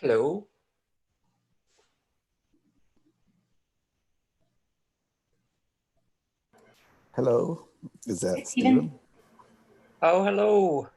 Hello. Hello, is that Steven. Steven? Oh, hello.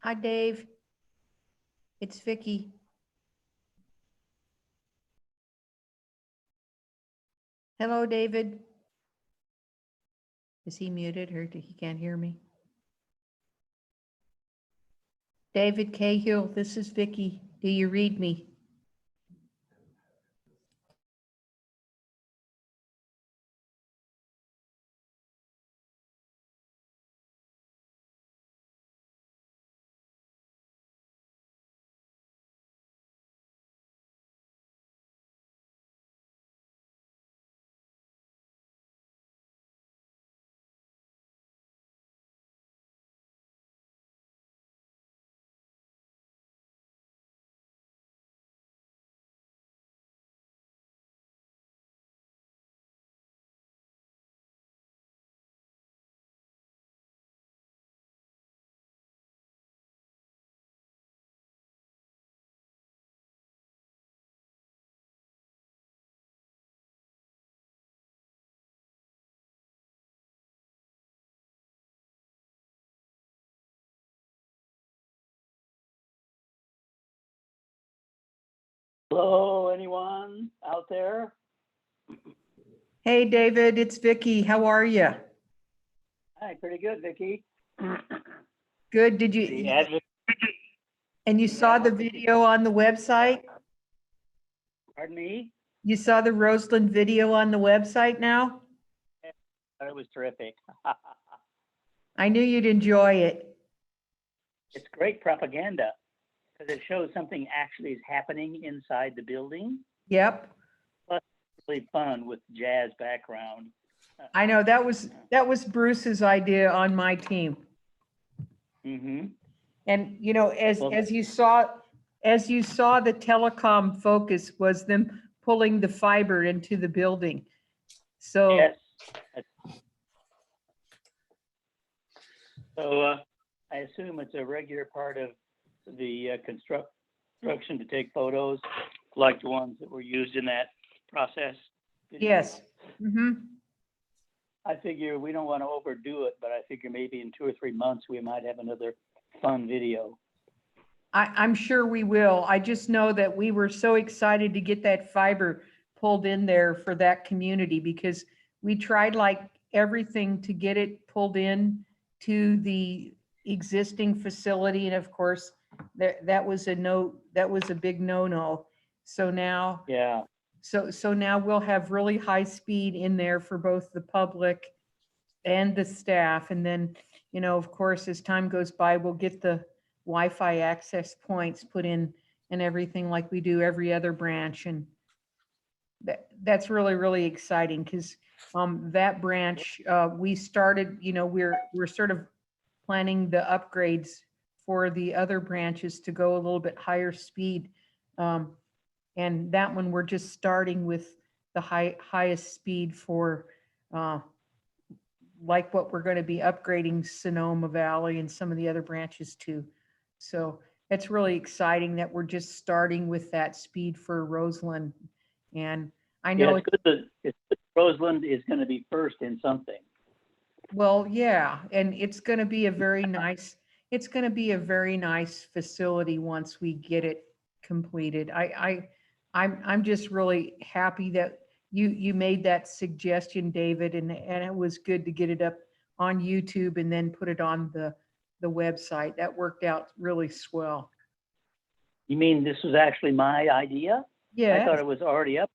Hi, Dave. It's Vicky. Hello, David. Is he muted or he can't hear me? David Cahill, this is Vicky. Do you read me? Hello, anyone out there? Hey, David, it's Vicky. How are you? Hi, pretty good, Vicky. Good. Did The you, advocate, and you saw the Yeah. video on the website? pardon me? You saw the Roseland video on the website now? It was terrific. I knew you'd enjoy it. It's great propaganda because it shows something actually is happening inside the building. Yep. Really fun with jazz background. I know that was Bruce's idea on my team. Mm-hmm. And, you know, Well- as you saw the telecom focus was them pulling the fiber into the building. So, Yes. So I assume it's a regular part of the construction to take photos like the ones that were used in that process. yes. Hmm. I figure we don't want to overdo it, but I figure maybe in 2 or 3 months, we might have another fun video. I'm sure we will. I just know that we were so excited to get that fiber pulled in there for that community because we tried like everything to get it pulled in to the existing facility. And of course, that was a big no-no. So now, Yeah, so now we'll have really high speed in there for both the public and the staff. And then, you know, of course, as time goes by, we'll get the Wi-Fi access points put in and everything like we do every other branch. And that's really, really exciting because that branch, we started, you know, we're sort of planning the upgrades for the other branches to go a little bit higher speed. And that one, we're just starting with the highest speed for like what we're going to be upgrading Sonoma Valley and some of the other branches too. So it's really exciting that we're just starting with that speed for Roseland. And I yeah, know, it's good that Roseland is going to be first in something. well, yeah, and it's going to be a very nice, it's going to be a very nice facility once we get it completed. I'm just really happy that you made that suggestion, David, and it was good to get it up on YouTube and then put it on the website. That worked out really swell. You mean this was actually my idea? I thought Yeah. it was already up.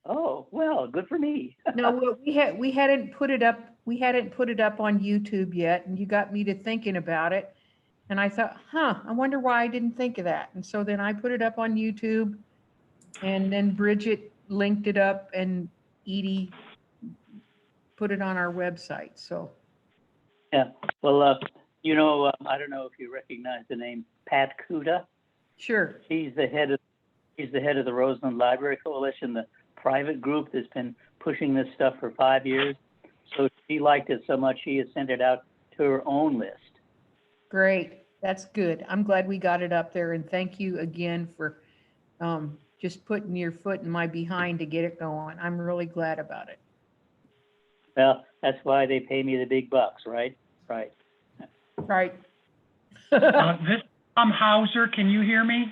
Oh, well, good for me. No, well, we hadn't put it up on YouTube yet, and you got me to thinking about it. And I thought, I wonder why I didn't think of that. And so then I put it up on YouTube, and then Bridget linked it up, and Edie put it on our website. So, Yeah, well, you know, I don't know if you recognize the name Pat Kuda. sure. He's the head of the Roseland Library Coalition, the private group that's been pushing this stuff for 5 years. So she liked it so much, she has sent it out to her own list. Great. That's good. I'm glad we got it up there. And thank you again for just putting your foot in my behind to get it going. I'm really glad about it. Well, that's why they pay me the big bucks, right? Right. Right. This Tom Hauser, can you hear me?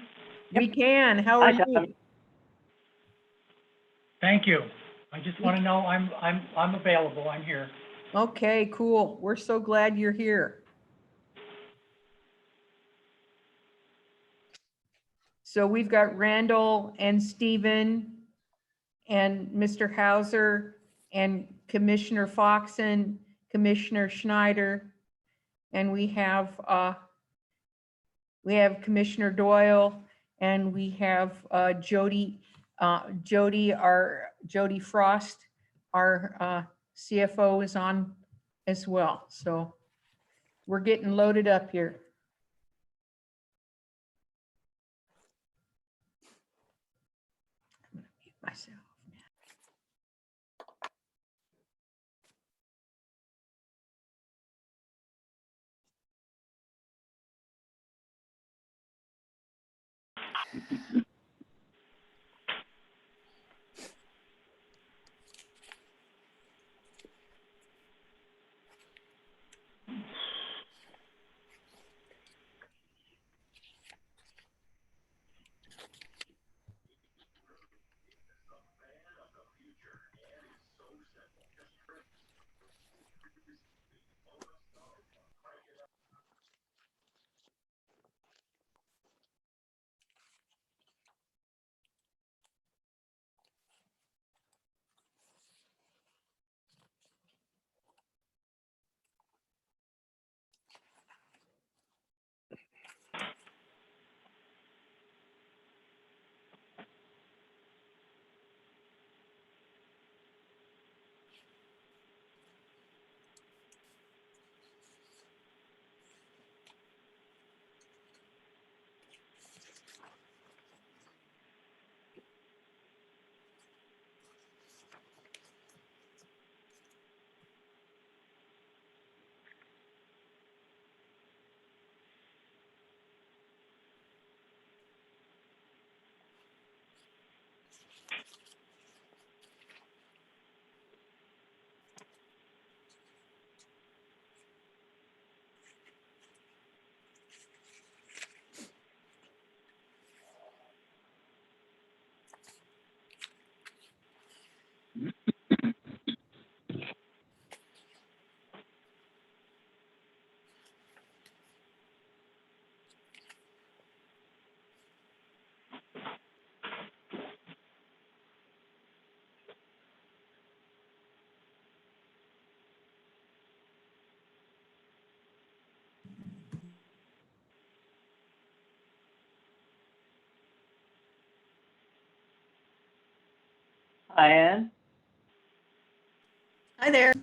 We can. How are Hi, Tom. you? Thank you. I just want to know I'm available. I'm here. Okay, cool. We're so glad you're here. So we've got Randall and Stephen and Mr. Hauser and Commissioner Foxen, Commissioner Schneider, and we have Commissioner Doyle, and we have Jody Frost, our CFO is on as well. So we're getting loaded up here. I'm gonna mute myself. Hi, Ann. Hi there.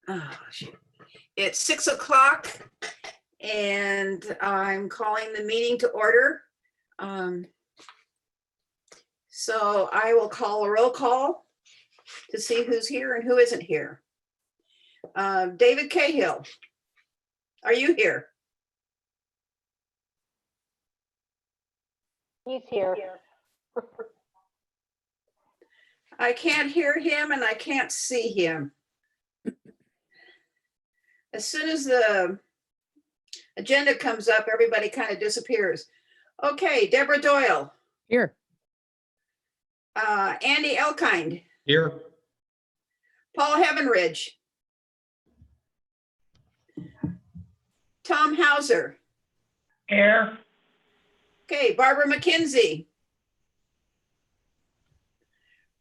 Oh, shoot. It's 6 o'clock and I'm calling the meeting to order. So I will call a roll call to see who's here and who isn't here. David Cahill, are you here? He's here. I can't hear him and I can't see him. As soon as the agenda comes up, everybody kind of disappears. Okay, Deborah Doyle. Here. Andy Elkind, Here. Paul Heavenridge, Tom Hauser. Here. Okay, Barbara McKenzie.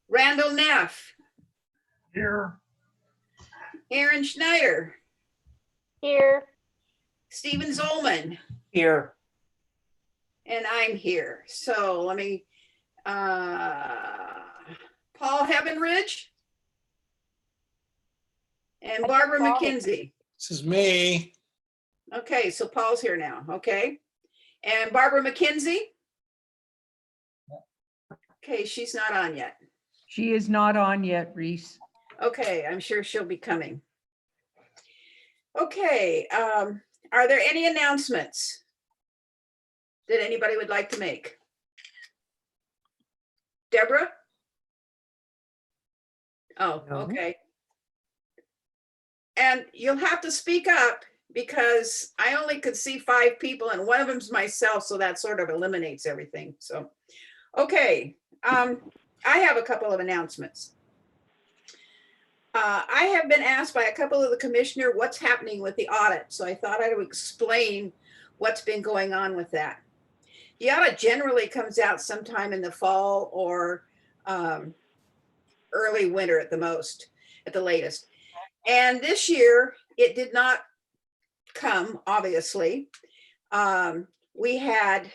Randall Neff. Here. Aaron Schneider. Here. Stephen Zolman. Here. And I'm here. So let me, Paul Heavenridge. And Barbara Paul. McKenzie. This is me. Okay, so Paul's here now, okay? And Barbara McKenzie? Okay, she's not on yet. She is not on yet, Reese. Okay, I'm sure she'll be coming. Okay, are there any announcements that anybody would like to make? Deborah? Oh, No. okay. And you'll have to speak up because I only could see 5 people and one of them's myself, so that sort of eliminates everything. So, okay, I have a couple of announcements. I have been asked by a couple of the commissioner what's happening with the audit, so I thought I would explain what's been going on with that. The audit generally comes out sometime in the fall or early winter at the most, at the latest. And this year, it did not come, obviously. We had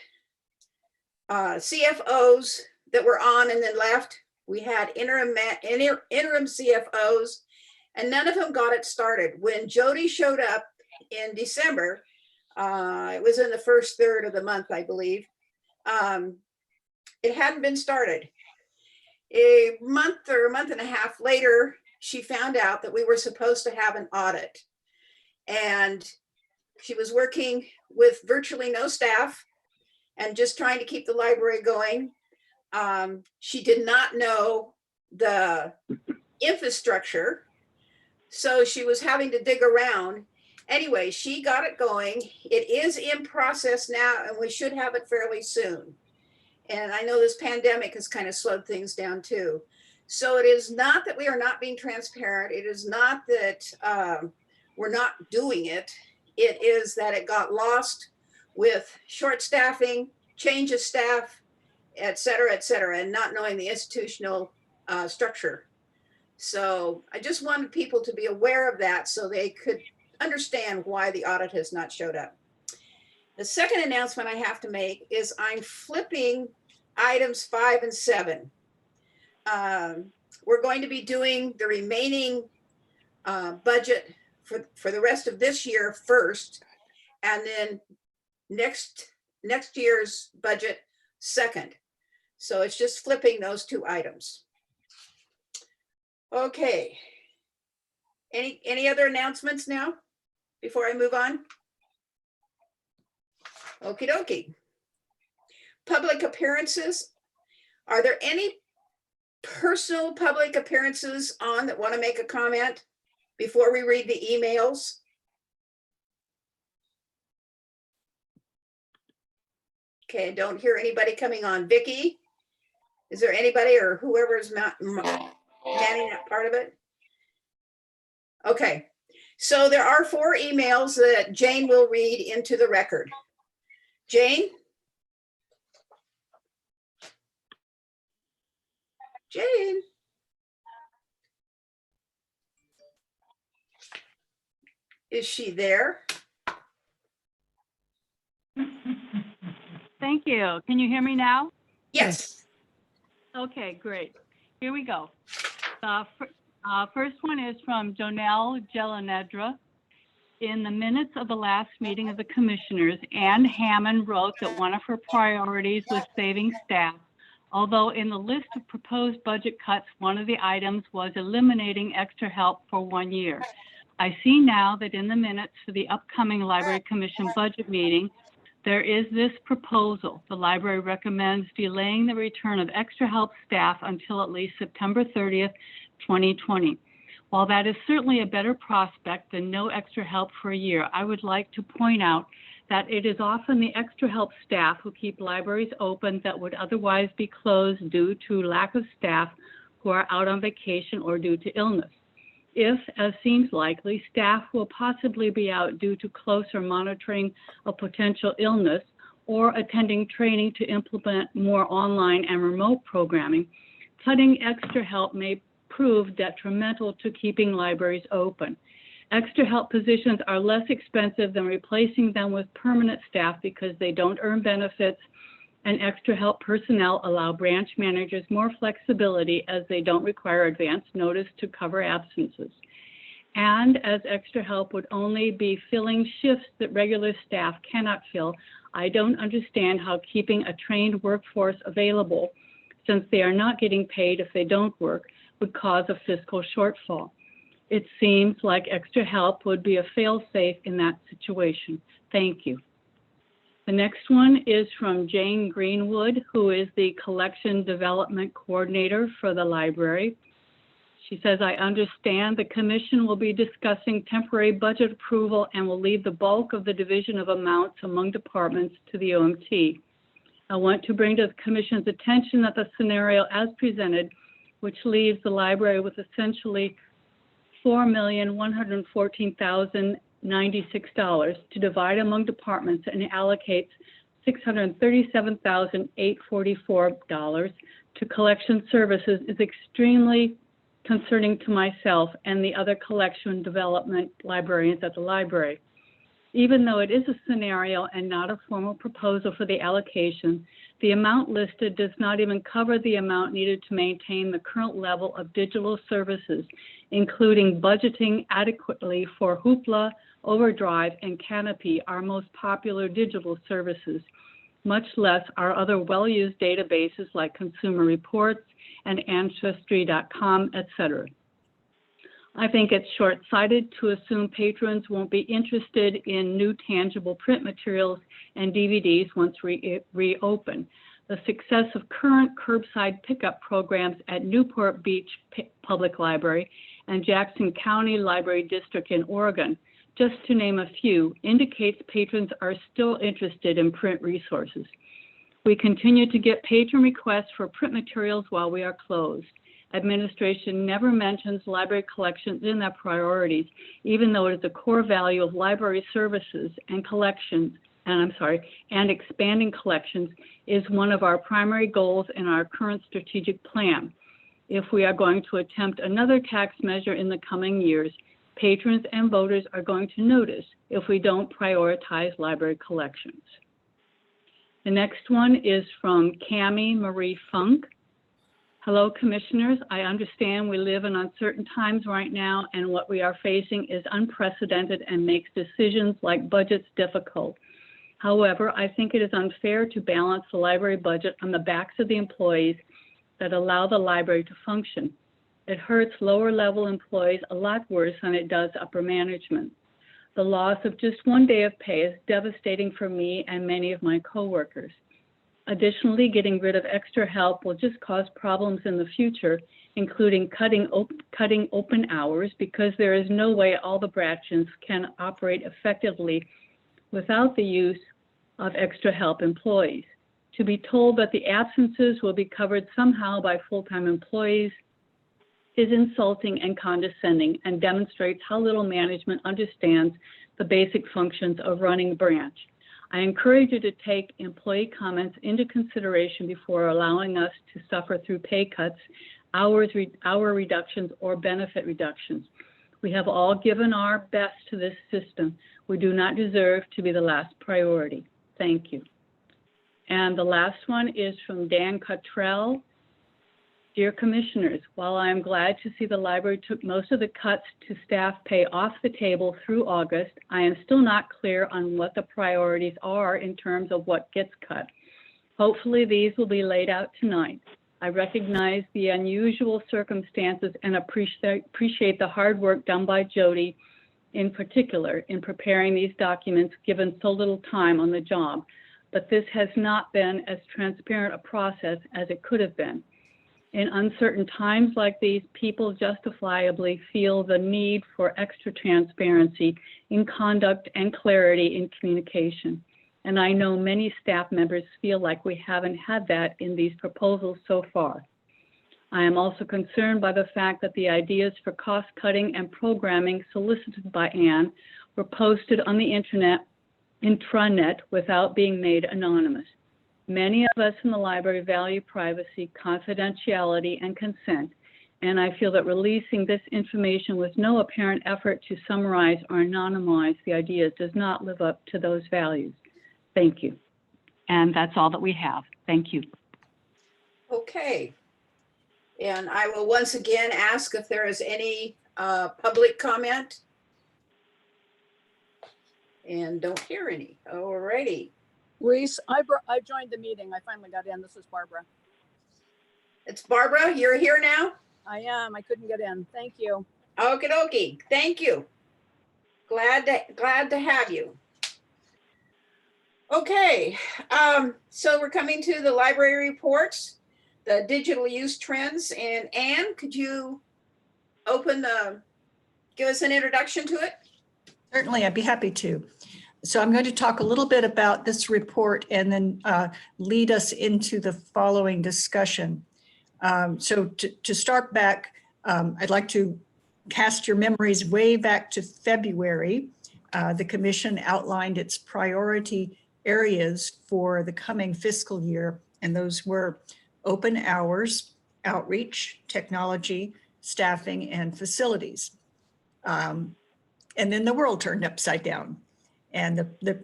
CFOs that were on and then left. We had interim CFOs, and none of them got it started. When Jody showed up in December, it was in the first third of the month, I believe. It hadn't been started. A month or a month and a half later, she found out that we were supposed to have an audit. And she was working with virtually no staff and just trying to keep the library going. She did not know the infrastructure, so she was having to dig around. Anyway, she got it going. It is in process now, and we should have it fairly soon. And I know this pandemic has kind of slowed things down too. So it is not that we are not being transparent. It is not that we're not doing it. It is that it got lost with short staffing, change of staff, et cetera, and not knowing the institutional structure. So I just wanted people to be aware of that so they could understand why the audit has not showed up. The second announcement I have to make is I'm flipping items 5 and 7. We're going to be doing the remaining budget for the rest of this year first, and then next year's budget second. So it's just flipping those 2 items. Okay. Any other announcements now before I move on? Okie dokie. Public appearances. Are there any personal public appearances on that want to make a comment before we read the emails? Okay, I don't hear anybody coming on. Vicky, is there anybody or whoever's manning that part of it? Okay, so there are 4 emails that Jane will read into the record. Jane? Jane? Is she there? Thank you. Can you hear me now? Yes. Okay, great. Here we go. First one is from Jonelle Jelanedra. In the minutes of the last meeting of the commissioners, Ann Hammond wrote that one of her priorities was saving staff, although in the list of proposed budget cuts, one of the items was eliminating extra help for 1 year. I see now that in the minutes for the upcoming Library Commission budget meeting, there is this proposal. The library recommends delaying the return of extra help staff until at least September 30th, 2020. While that is certainly a better prospect than no extra help for a year, I would like to point out that it is often the extra help staff who keep libraries open that would otherwise be closed due to lack of staff who are out on vacation or due to illness. If, as seems likely, staff will possibly be out due to closer monitoring of potential illness or attending training to implement more online and remote programming, cutting extra help may prove detrimental to keeping libraries open. Extra help positions are less expensive than replacing them with permanent staff because they don't earn benefits, and extra help personnel allow branch managers more flexibility as they don't require advance notice to cover absences. And as extra help would only be filling shifts that regular staff cannot fill, I don't understand how keeping a trained workforce available, since they are not getting paid if they don't work, would cause a fiscal shortfall. It seems like extra help would be a fail-safe in that situation. Thank you. The next one is from Jane Greenwood, who is the Collection Development Coordinator for the library. She says, I understand the commission will be discussing temporary budget approval and will leave the bulk of the division of amounts among departments to the OMT. I want to bring to the commission's attention that the scenario as presented, which leaves the library with essentially $4,114,096 to divide among departments and allocates $637,844 to collection services, is extremely concerning to myself and the other collection development librarians at the library. Even though it is a scenario and not a formal proposal for the allocation, the amount listed does not even cover the amount needed to maintain the current level of digital services, including budgeting adequately for Hoopla, Overdrive, and Canopy, our most popular digital services, much less our other well-used databases like Consumer Reports and Ancestry.com, etc. I think it's short-sighted to assume patrons won't be interested in new tangible print materials and DVDs once reopen. The success of current curbside pickup programs at Newport Beach Public Library and Jackson County Library District in Oregon, just to name a few, indicates patrons are still interested in print resources. We continue to get patron requests for print materials while we are closed. Administration never mentions library collections in their priorities, even though it is a core value of library services and collections, and expanding collections is one of our primary goals in our current strategic plan. If we are going to attempt another tax measure in the coming years, patrons and voters are going to notice if we don't prioritize library collections. The next one is from Cammie Marie Funk. Hello, commissioners. I understand we live in uncertain times right now, and what we are facing is unprecedented and makes decisions like budgets difficult. However, I think it is unfair to balance the library budget on the backs of the employees that allow the library to function. It hurts lower-level employees a lot worse than it does upper management. The loss of just one day of pay is devastating for me and many of my coworkers. Additionally, getting rid of extra help will just cause problems in the future, including cutting open hours, because there is no way all the branches can operate effectively without the use of extra help employees. To be told that the absences will be covered somehow by full-time employees is insulting and condescending and demonstrates how little management understands the basic functions of running a branch. I encourage you to take employee comments into consideration before allowing us to suffer through pay cuts, hour reductions, or benefit reductions. We have all given our best to this system. We do not deserve to be the last priority. Thank you. And the last one is from Dan Cottrell. Dear Commissioners, while I am glad to see the library took most of the cuts to staff pay off the table through August, I am still not clear on what the priorities are in terms of what gets cut. Hopefully these will be laid out tonight. I recognize the unusual circumstances and appreciate the hard work done by Jody in particular in preparing these documents given so little time on the job, but this has not been as transparent a process as it could have been. In uncertain times like these, people justifiably feel the need for extra transparency in conduct and clarity in communication. And I know many staff members feel like we haven't had that in these proposals so far. I am also concerned by the fact that the ideas for cost cutting and programming solicited by Anne were posted on the intranet without being made anonymous. Many of us in the library value privacy, confidentiality, and consent, and I feel that releasing this information with no apparent effort to summarize or anonymize the ideas does not live up to those values. Thank you. And that's all that we have. Thank you. Okay. And I will once again ask if there is any public comment. And don't hear any. Alrighty. Reese, I joined the meeting. I finally got in. This is Barbara. It's Barbara. You're here now? I am. I couldn't get in. Thank you. Okie dokie. Thank you. Glad to have you. Okay. So we're coming to the library reports, the digital use trends. And Anne, could you give us an introduction to it? Certainly, I'd be happy to. So I'm going to talk a little bit about this report and then lead us into the following discussion. So to start back, I'd like to cast your memories way back to February. The commission outlined its priority areas for the coming fiscal year, and those were open hours, outreach, technology, staffing, and facilities. And then the world turned upside down. And the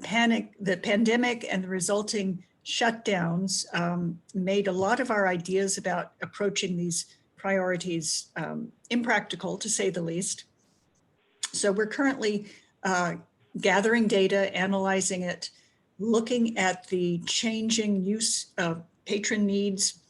pandemic and the resulting shutdowns made a lot of our ideas about approaching these priorities impractical, to say the least. So we're currently gathering data, analyzing it, looking at the changing use of patron needs,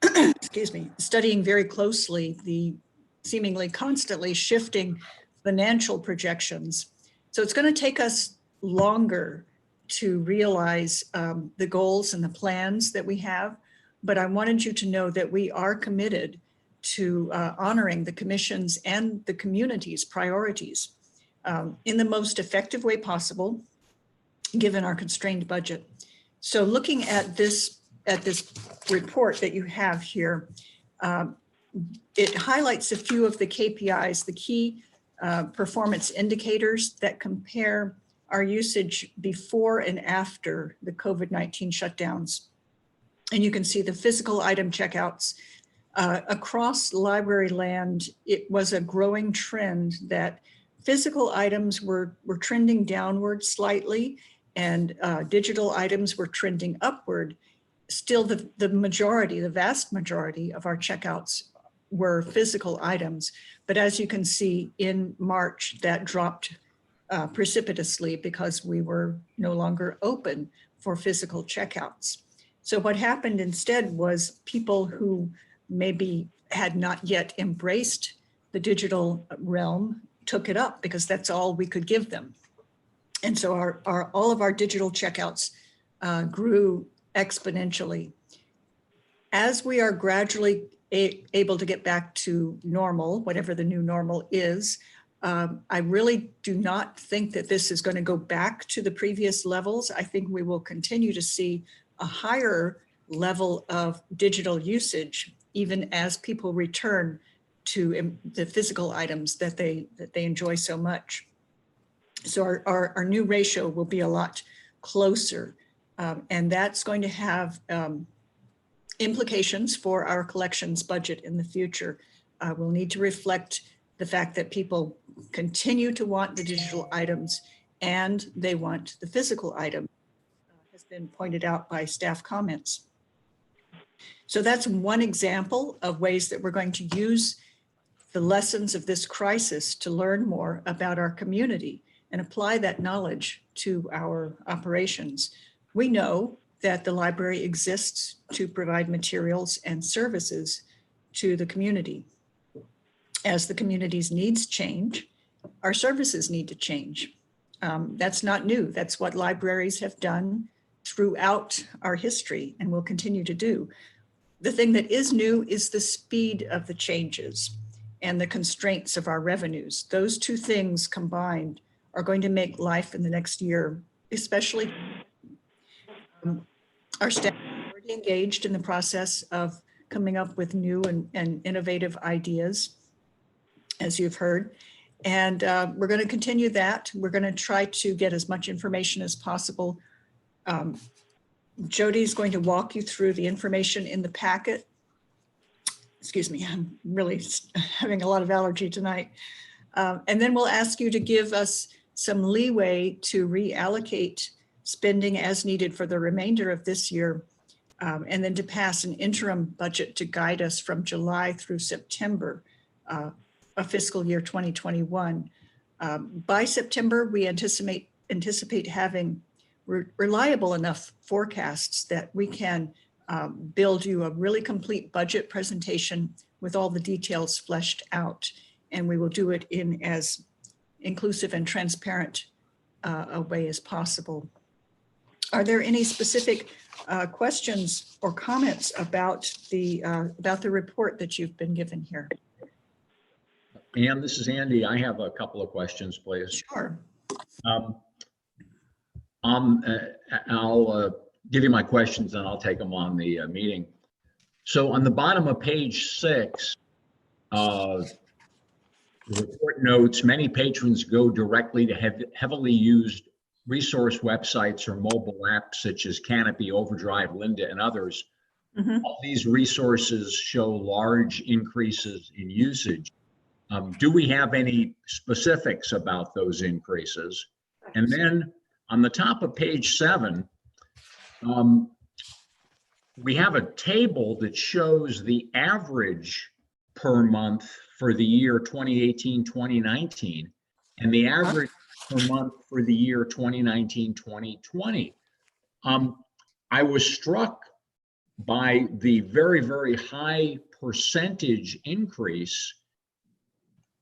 excuse me, studying very closely the seemingly constantly shifting financial projections. So it's going to take us longer to realize the goals and the plans that we have, but I wanted you to know that we are committed to honoring the commission's and the community's priorities in the most effective way possible, given our constrained budget. So looking at this report that you have here, it highlights a few of the KPIs, the key performance indicators that compare our usage before and after the COVID-19 shutdowns. And you can see the physical item checkouts across library land. It was a growing trend that physical items were trending downward slightly, and digital items were trending upward. Still, the majority, the vast majority of our checkouts were physical items. But as you can see, in March, that dropped precipitously because we were no longer open for physical checkouts. So what happened instead was people who maybe had not yet embraced the digital realm took it up because that's all we could give them. And so all of our digital checkouts grew exponentially. As we are gradually able to get back to normal, whatever the new normal is, I really do not think that this is going to go back to the previous levels. I think we will continue to see a higher level of digital usage, even as people return to the physical items that they enjoy so much. So our new ratio will be a lot closer, and that's going to have implications for our collections budget in the future. We'll need to reflect the fact that people continue to want the digital items and they want the physical item, has been pointed out by staff comments. So that's one example of ways that we're going to use the lessons of this crisis to learn more about our community and apply that knowledge to our operations. We know that the library exists to provide materials and services to the community. As the community's needs change, our services need to change. That's not new. That's what libraries have done throughout our history and will continue to do. The thing that is new is the speed of the changes and the constraints of our revenues. Those two things combined are going to make life in the next year, especially our staff are already engaged in the process of coming up with new and innovative ideas, as you've heard. And we're going to continue that. We're going to try to get as much information as possible. Jody's going to walk you through the information in the packet. Excuse me, I'm really having a lot of allergy tonight. And then we'll ask you to give us some leeway to reallocate spending as needed for the remainder of this year, and then to pass an interim budget to guide us from July through September of fiscal year 2021. By September, we anticipate having reliable enough forecasts that we can build you a really complete budget presentation with all the details fleshed out. And we will do it in as inclusive and transparent a way as possible. Are there any specific questions or comments about the report that you've been given here? Ann, this is Andy. I have a couple of questions, please. Sure. I'll give you my questions and I'll take them on the meeting. So on the bottom of page 6, the report notes many patrons go directly to heavily used resource websites or mobile apps such as Canopy, Overdrive, Lynda, and others. Mhm. All these resources show large increases in usage. Do we have any specifics about those increases? And then on the top of page 7, we have a table that shows the average per month for the year 2018-2019 and the average per month for the year 2019-2020. I was struck by the very, very high percentage increase,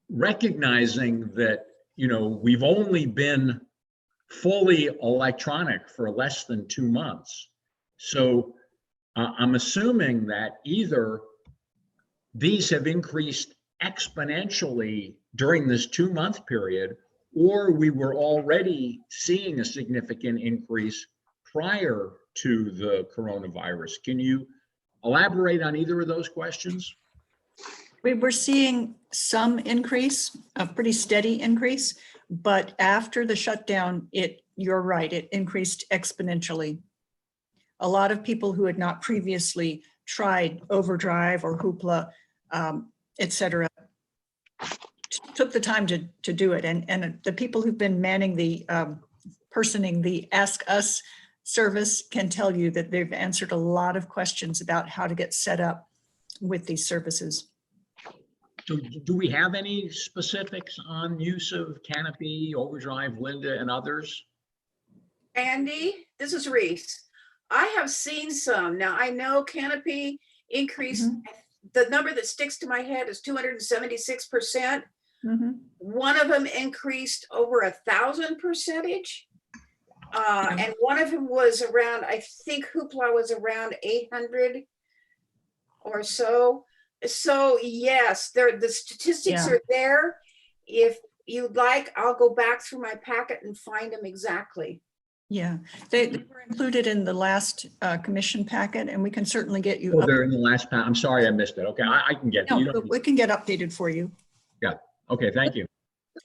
recognizing that, you know, we've only been fully electronic for less than 2 months. So I'm assuming that either these have increased exponentially during this 2-month period, or we were already seeing a significant increase prior to the coronavirus. Can you elaborate on either of those questions? We were seeing some increase, a pretty steady increase, but after the shutdown, you're right, it increased exponentially. A lot of people who had not previously tried Overdrive or Hoopla, et cetera, took the time to do it. And the people who've been manning the, personing the Ask Us service can tell you that they've answered a lot of questions about how to get set up with these services. So do we have any specifics on use of Canopy, Overdrive, Lynda, and others? Andy, this is Reese. I have seen some. Now I know Canopy increased. The number that sticks to my head is 276%. One of them increased over 1,000%. And one of them was around, I think Hoopla was around 800 or so. So yes, the statistics are there. If you'd like, I'll go back through my packet and find them exactly. Yeah, they were included in the last commission packet, and we can certainly get you. Oh, they're in the last packet. I'm sorry, I missed it. Okay, I can get. No, but we can get updated for you. Yeah. Okay. Thank you.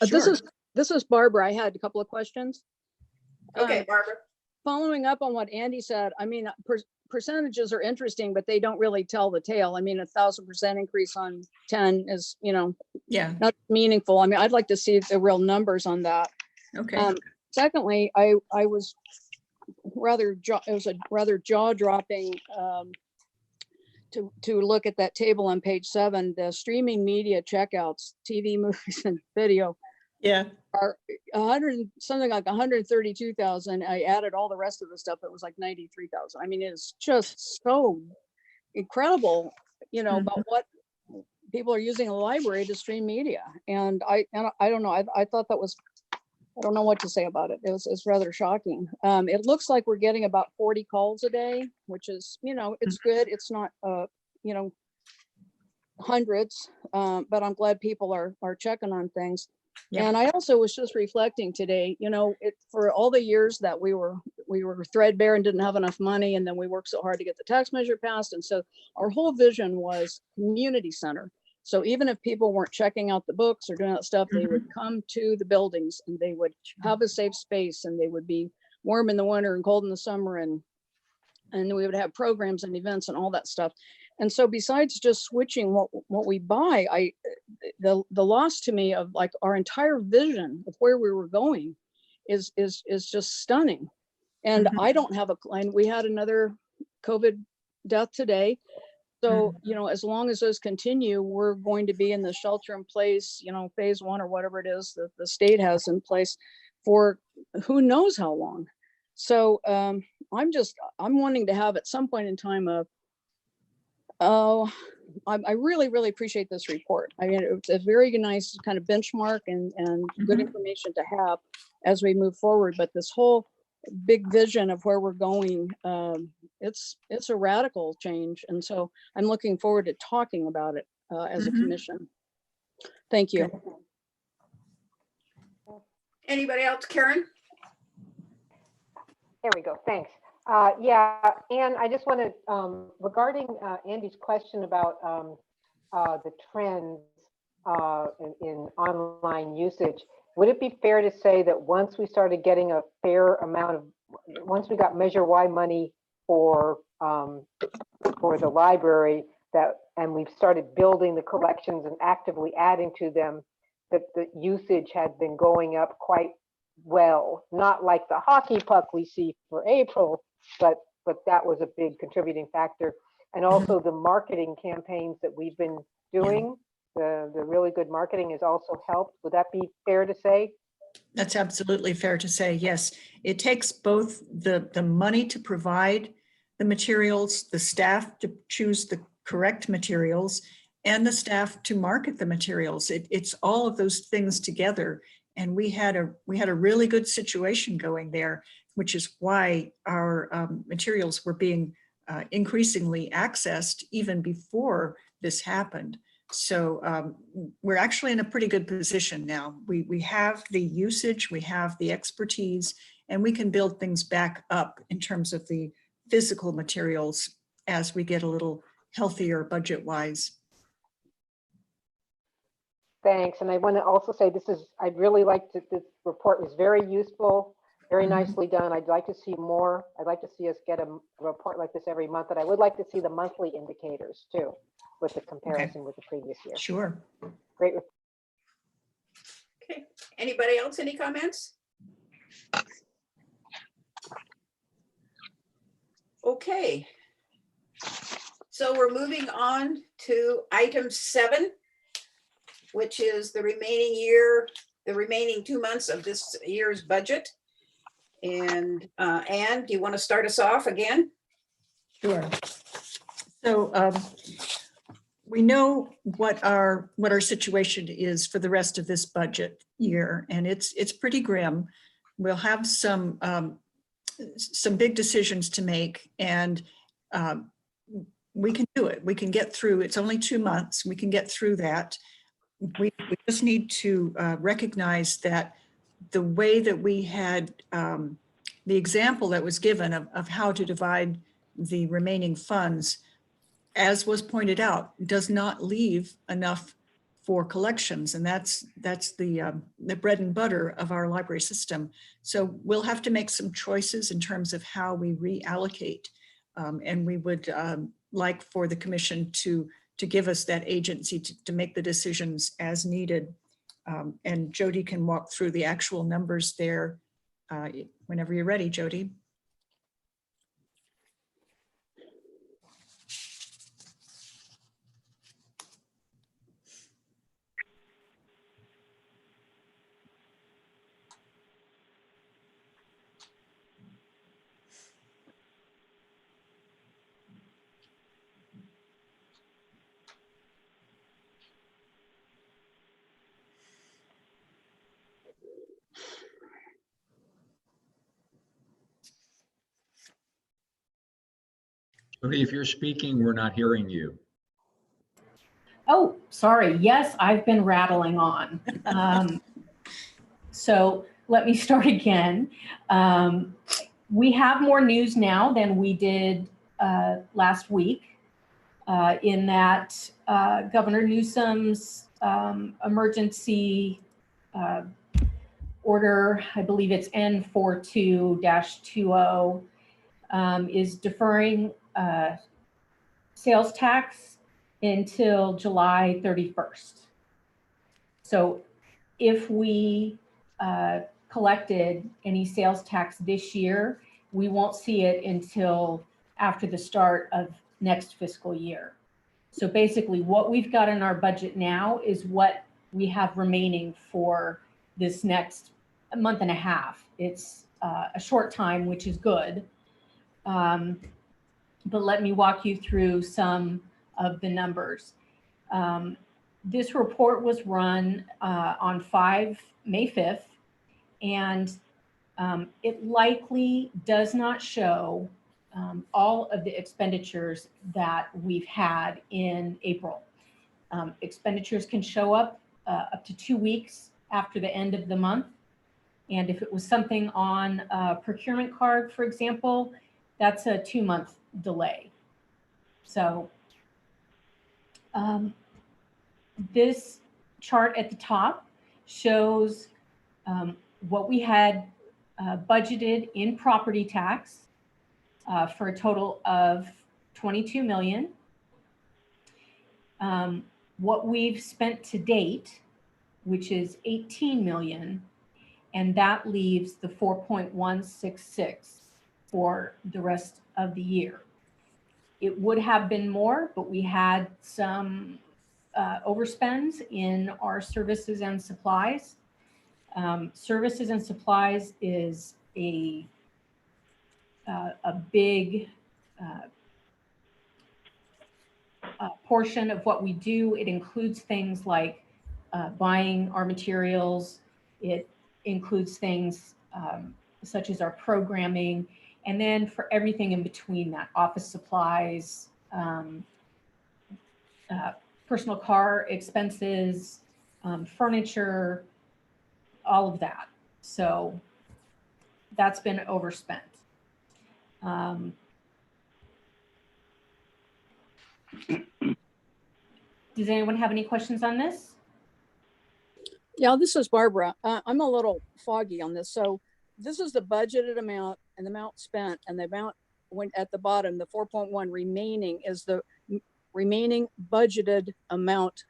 Sure. This is Barbara. I had a couple of questions. Okay, Barbara. Following up on what Andy said, I mean, percentages are interesting, but they don't really tell the tale. I mean, 1,000% increase on 10 is, you know, not meaningful. I mean, I'd like to see the real numbers on that. Okay. Secondly, it was a rather jaw-dropping to look at that table on page 7, the streaming media checkouts, TV, movies, and video. Yeah. Are something like 132,000. I added all the rest of the stuff. It was like 93,000. I mean, it's just so incredible, you know, about what people are using in the library to stream media. And I don't know. I thought that was, I don't know what to say about it. It's rather shocking. It looks like we're getting about 40 calls a day, which is, you know, it's good. It's not, you know, hundreds, but I'm glad people are checking on things. Yeah. And I also was just reflecting today, you know, for all the years that we were we were threadbare and didn't have enough money. And then we worked so hard to get the tax measure passed. And so our whole vision was community center. So even if people weren't checking out the books or doing that stuff, they would come to the buildings and they would have a safe space and they would be warm in the winter and cold in the summer. And we would have programs and events and all that stuff. And so besides just switching what we buy, the loss to me of like our entire vision of where we were going is just stunning. And I don't have and we had another COVID death today. So, you know, as long as those continue, we're going to be in the shelter in place, you know, phase 1 or whatever it is that the state has in place for who knows how long. So I'm wanting to have at some point in time I really, really appreciate this report. I mean, it's a very nice kind of benchmark and good information to have as we move forward. But this whole big vision of where we're going, it's a radical change. And so I'm looking forward to talking about it as a commission. Thank you. Anybody else? Karen? There we go. Thanks. Yeah, Anne, I just want to, regarding Andy's question about the trends in online usage, would it be fair to say that once we started getting a fair amount of, once we got Measure Y money for the library, and we've started building the collections and actively adding to them, that the usage had been going up quite well, not like the hockey puck we see for April, but that was a big contributing factor. And also the marketing campaigns that we've been doing, the really good marketing has also helped. Would that be fair to say? That's absolutely fair to say, yes. It takes both the money to provide the materials, the staff to choose the correct materials, and the staff to market the materials. It's all of those things together. And we had a really good situation going there, which is why our materials were being increasingly accessed even before this happened. So we're actually in a pretty good position now. We have the usage, we have the expertise, and we can build things back up in terms of the physical materials as we get a little healthier budget-wise. Thanks. And I want to also say I'd really like to, this report was very useful, very nicely done. I'd like to see more. I'd like to see us get a report like this every month. And I would like to see the monthly indicators too, with the comparison with the previous year. Sure. Great. Okay. Anybody else? Any comments? Okay. So we're moving on to item 7, which is the remaining 2 months of this year's budget. And Anne, do you want to start us off again? Sure. So we know what our situation is for the rest of this budget year, and it's pretty grim. We'll have some big decisions to make, and we can do it. We can get through. It's only 2 months. We can get through that. We just need to recognize that the way that we had the example that was given of how to divide the remaining funds, as was pointed out, does not leave enough for collections. And that's the bread and butter of our library system. So we'll have to make some choices in terms of how we reallocate. And we would like for the commission to give us that agency to make the decisions as needed. And Jody can walk through the actual numbers there whenever you're ready, Jody. If you're speaking, we're not hearing you. Oh, sorry. Yes, I've been rattling on. So let me start again. We have more news now than we did last week, in that Governor Newsom's emergency order, I believe it's N42-20, is deferring sales tax until July 31st. So if we collected any sales tax this year, we won't see it until after the start of next fiscal year. So basically what we've got in our budget now is what we have remaining for this next month and a half. It's a short time, which is good. But let me walk you through some of the numbers. This report was run on May 5th, and it likely does not show all of the expenditures that we've had in April. Expenditures can show up to 2 weeks after the end of the month. And if it was something on a procurement card, for example, that's a 2-month delay. So this chart at the top shows what we had budgeted in property tax for a total of 22 million. What we've spent to date, which is 18 million, and that leaves the 4.166 for the rest of the year. It would have been more, but we had some overspends in our services and supplies. Services and supplies is a big portion of what we do. It includes things like buying our materials. It includes things such as our programming, and then for everything in between that, office supplies, personal car expenses, furniture, all of that. So that's been overspent. Does anyone have any questions on this? Yeah, this is Barbara. I'm a little foggy on this. So this is the budgeted amount and the amount spent, and the amount went at the bottom, the 4.1 remaining is the remaining budgeted amount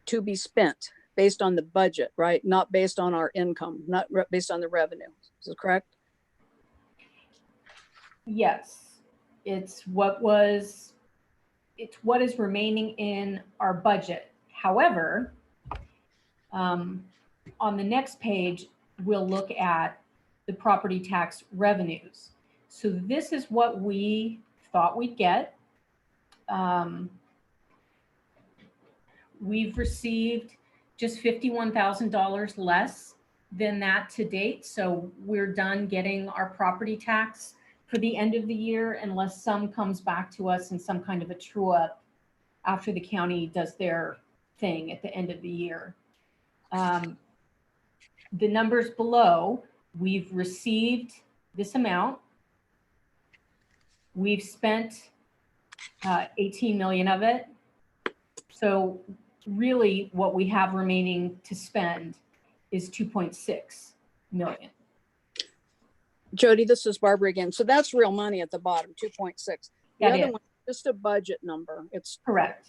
to be spent based on the budget, right? Not based on our income, not based on the revenue. Is that correct? Yes, it's what is remaining in our budget. However, on the next page, we'll look at the property tax revenues. So this is what we thought we'd get. We've received just $51,000 less than that to date. So we're done getting our property tax for the end of the year, unless some comes back to us in some kind of a true up after the county does their thing at the end of the year. The numbers below, we've received this amount. We've spent 18 million of it. So really what we have remaining to spend is 2.6 million. Jody, this is Barbara again. So that's real money at the bottom, 2.6. The other one, just a budget number. It's correct.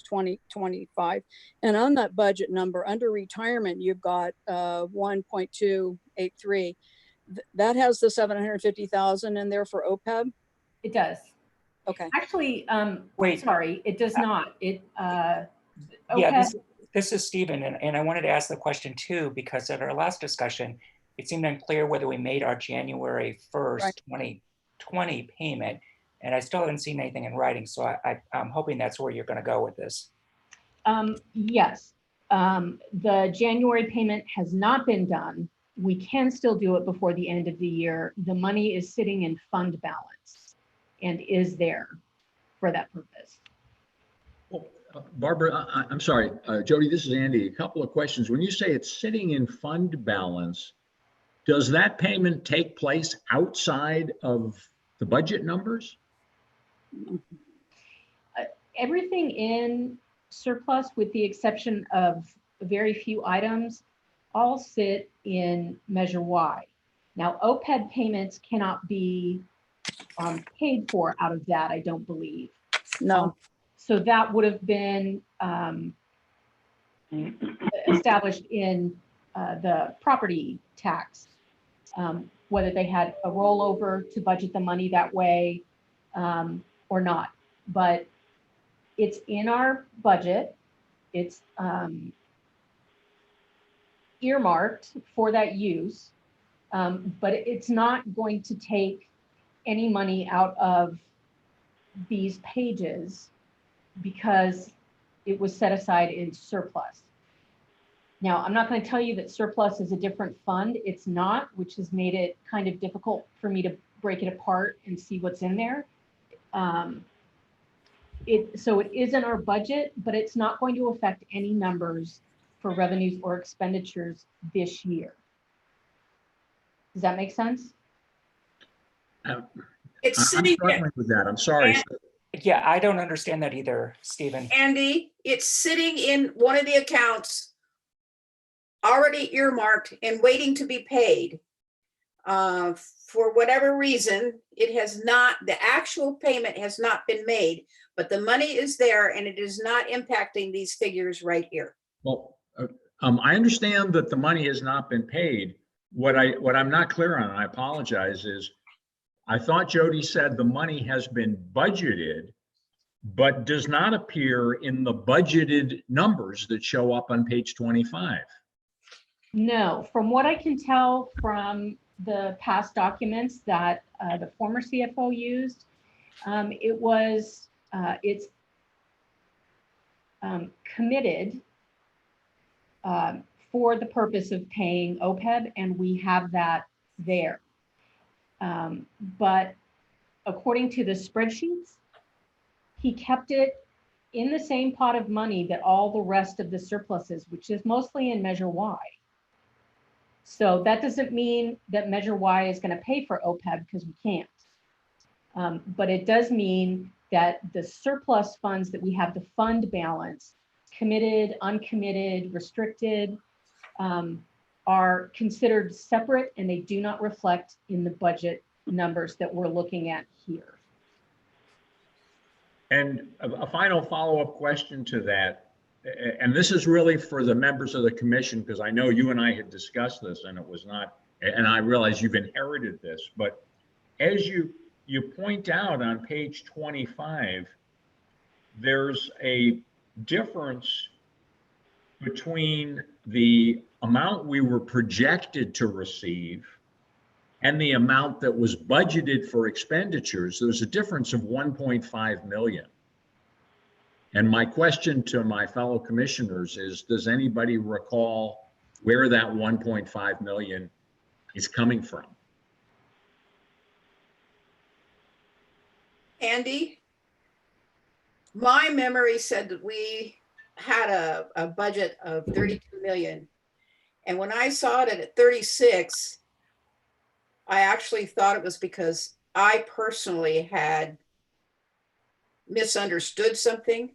2025. And on that budget number, under retirement, you've got 1.283. That has the 750,000 in there for OPEB? It does. Okay. Actually, Wait. sorry, it does not. It Yeah, this is Stephen, and I wanted to ask the question too, because at our last discussion, it seemed unclear whether we made our January 1st, Right. 2020 payment, and I still haven't seen anything in writing, so I'm hoping that's where you're going to go with this. Yes, the January payment has not been done. We can still do it before the end of the year. The money is sitting in fund balance and is there for that purpose. Well, Barbara, I'm sorry, Jody, this is Andy. A couple of questions. When you say it's sitting in fund balance, does that payment take place outside of the budget numbers? Everything in surplus, with the exception of very few items, all sit in Measure Y. Now, OPEB payments cannot be paid for out of that, I don't believe. No, So that would have been established in the property tax, whether they had a rollover to budget the money that way or not. But it's in our budget. It's earmarked for that use, but it's not going to take any money out of these pages because it was set aside in surplus. Now, I'm not going to tell you that surplus is a different fund. It's not, which has made it kind of difficult for me to break it apart and see what's in there. So it is in our budget, but it's not going to affect any numbers for revenues or expenditures this year. Does that make sense? It's I'm sitting there. struggling with that. I'm sorry. And- Yeah, I don't understand that either, Stephen. Andy, it's sitting in one of the accounts already earmarked and waiting to be paid. For whatever reason, it has not, the actual payment has not been made, but the money is there and it is not impacting these figures right here. Well, I understand that the money has not been paid. What I'm not clear on, and I apologize, is I thought Jody said the money has been budgeted, but does not appear in the budgeted numbers that show up on page 25. No, from what I can tell from the past documents that the former CFO used, it's committed for the purpose of paying OPEB, and we have that there. But according to the spreadsheets, he kept it in the same pot of money that all the rest of the surpluses, which is mostly in Measure Y. So that doesn't mean that Measure Y is going to pay for OPEB, because we can't. But it does mean that the surplus funds that we have, the fund balance, committed, uncommitted, restricted, are considered separate, and they do not reflect in the budget numbers that we're looking at here. And a final follow-up question to that, and this is really for the members of the commission, because I know you and I had discussed this and it was not, and I realize you've inherited this, but as you point out on page 25, there's a difference between the amount we were projected to receive and the amount that was budgeted for expenditures. There's a difference of 1.5 million. And my question to my fellow commissioners is, does anybody recall where that 1.5 million is coming from? Andy, my memory said that we had a budget of 32 million. And when I saw it at 36, I actually thought it was because I personally had misunderstood something.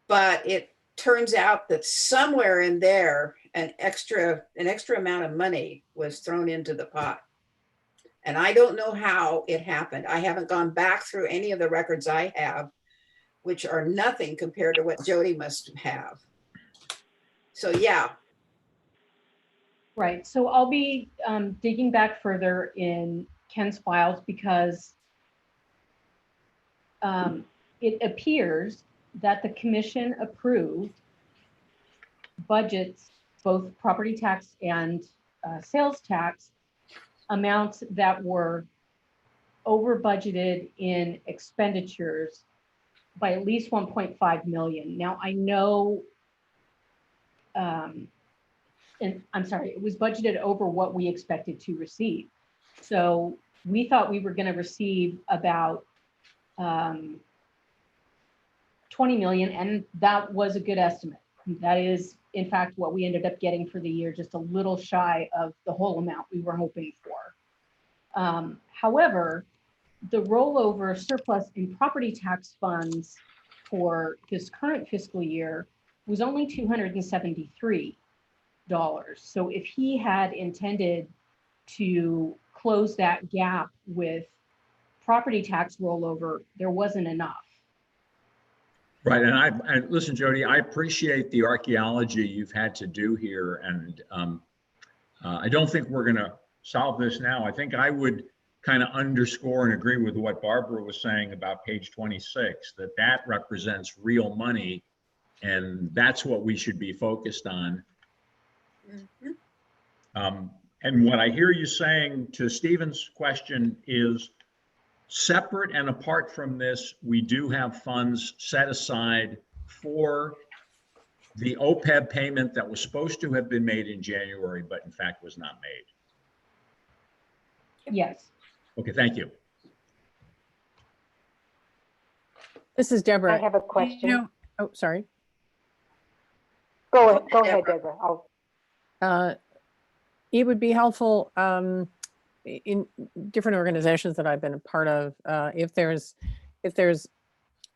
But it turns out that somewhere in there, an extra amount of money was thrown into the pot. And I don't know how it happened. I haven't gone back through any of the records I have, which are nothing compared to what Jody must have. So yeah. Right, so I'll be digging back further in Ken's files, because it appears that the commission approved budgets, both property tax and sales tax, amounts that were over budgeted in expenditures by at least 1.5 million. Now, I know, and I'm sorry, it was budgeted over what we expected to receive. So we thought we were going to receive about 20 million, and that was a good estimate. That is, in fact, what we ended up getting for the year, just a little shy of the whole amount we were hoping for. However, the rollover surplus in property tax funds for this current fiscal year was only $273. So if he had intended to close that gap with property tax rollover, there wasn't enough. Right, and listen, Jody, I appreciate the archaeology you've had to do here, and I don't think we're going to solve this now. I think I would kind of underscore and agree with what Barbara was saying about page 26, that represents real money, and that's what we should be focused on. And what I hear you saying to Stephen's question is, separate and apart from this, we do have funds set aside for the OPEB payment that was supposed to have been made in January, but in fact was not made. Yes. Okay, thank you. This is Deborah. I have a question. Oh, sorry. Go ahead, Deborah. It would be helpful in different organizations that I've been a part of, if there's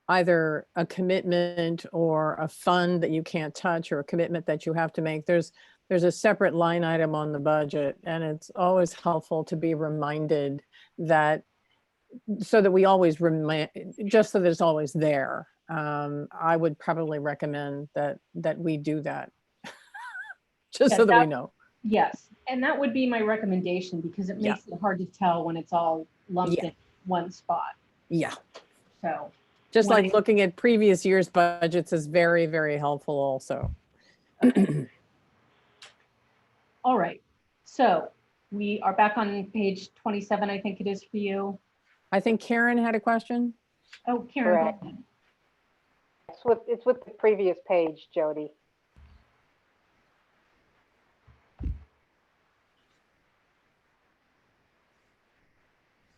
either a commitment or a fund that you can't touch or a commitment that you have to make, there's a separate line item on the budget, and it's always helpful to be reminded that, so that we always just so that it's always there. I would probably recommend that we do that, just so that we know. Yes, and that would be my recommendation, because it makes it hard to tell when it's all lumped in one spot. Yeah. So just like looking at previous year's budgets is very, very helpful also. Okay. All right, so we are back on page 27, I think it is for you. I think Karen had a question. Oh, Karen. Correct. It's with the previous page, Jody.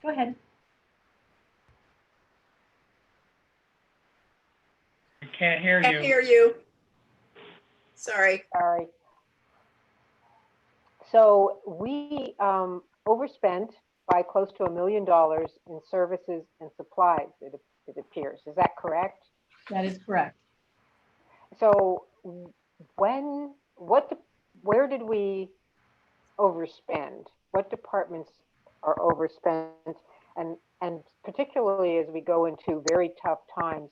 Go ahead. I can't hear you. Can't hear you. Sorry. Sorry. So we overspent by close to $1 million in services and supplies, it appears. Is that correct? That is correct. So where did we overspend? What departments are overspent? And particularly as we go into very tough times,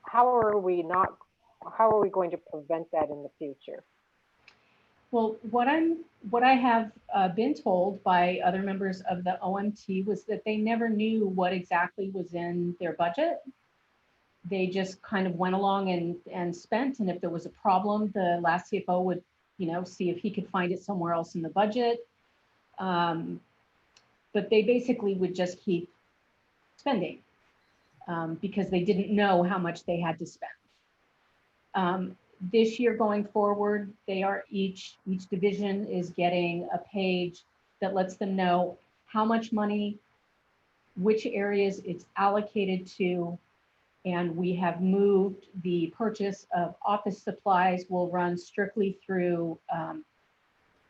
how are we going to prevent that in the future? Well, what I have been told by other members of the OMT was that they never knew what exactly was in their budget. They just kind of went along and spent, and if there was a problem, the last CFO would, see if he could find it somewhere else in the budget. But they basically would just keep spending because they didn't know how much they had to spend. This year going forward, each division is getting a page that lets them know how much money, which areas it's allocated to, and we have moved the purchase of office supplies will run strictly through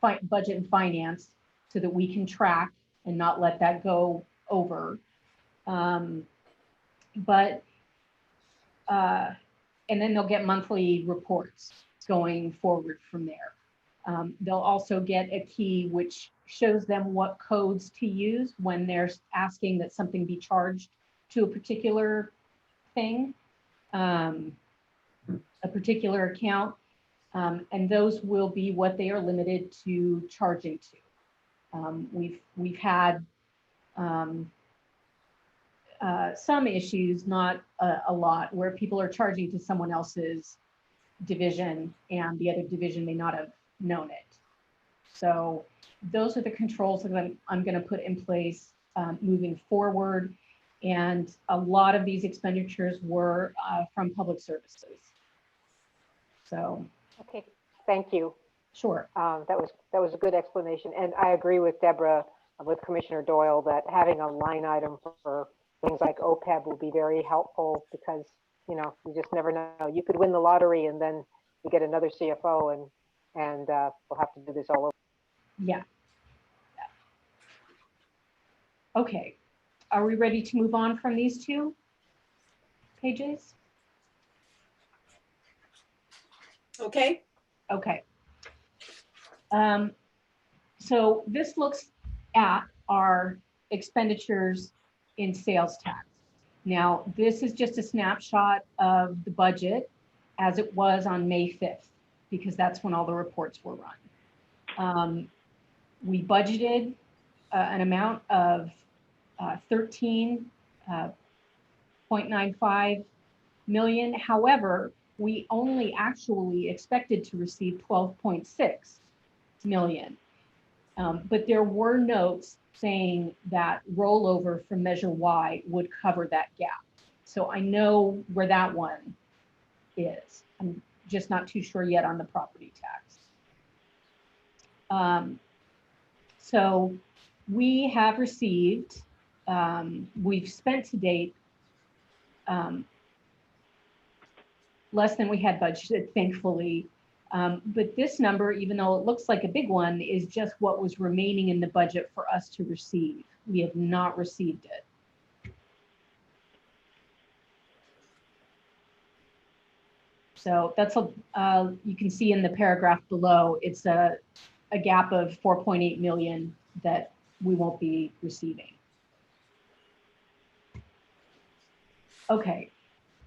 budget and finance so that we can track and not let that go over. And then they'll get monthly reports going forward from there. They'll also get a key which shows them what codes to use when they're asking that something be charged to a particular thing, a particular account, and those will be what they are limited to charging to. We've had some issues, not a lot, where people are charging to someone else's division and the other division may not have known it. So those are the controls that I'm going to put in place moving forward. And a lot of these expenditures were from public services. So. Okay, thank you. Sure. That was a good explanation. And I agree with Deborah, with Commissioner Doyle, that having a line item for things like OPEB will be very helpful because, you just never know. You could win the lottery and then, we get another CFO and we'll have to do this all over. Yeah. Okay, are we ready to move on from these two pages? Okay, Okay. So this looks at our expenditures in sales tax. Now, this is just a snapshot of the budget as it was on May 5th, because that's when all the reports were run. We budgeted an amount of 13.95 million. However, we only actually expected to receive 12.6 million. But there were notes saying that rollover from Measure Y would cover that gap. So I know where that one is. I'm just not too sure yet on the property tax. So we have received, we've spent to date less than we had budgeted, thankfully. But this number, even though it looks like a big one, is just what was remaining in the budget for us to receive. We have not received it. So that's you can see in the paragraph below, it's a gap of 4.8 million that we won't be receiving. Okay,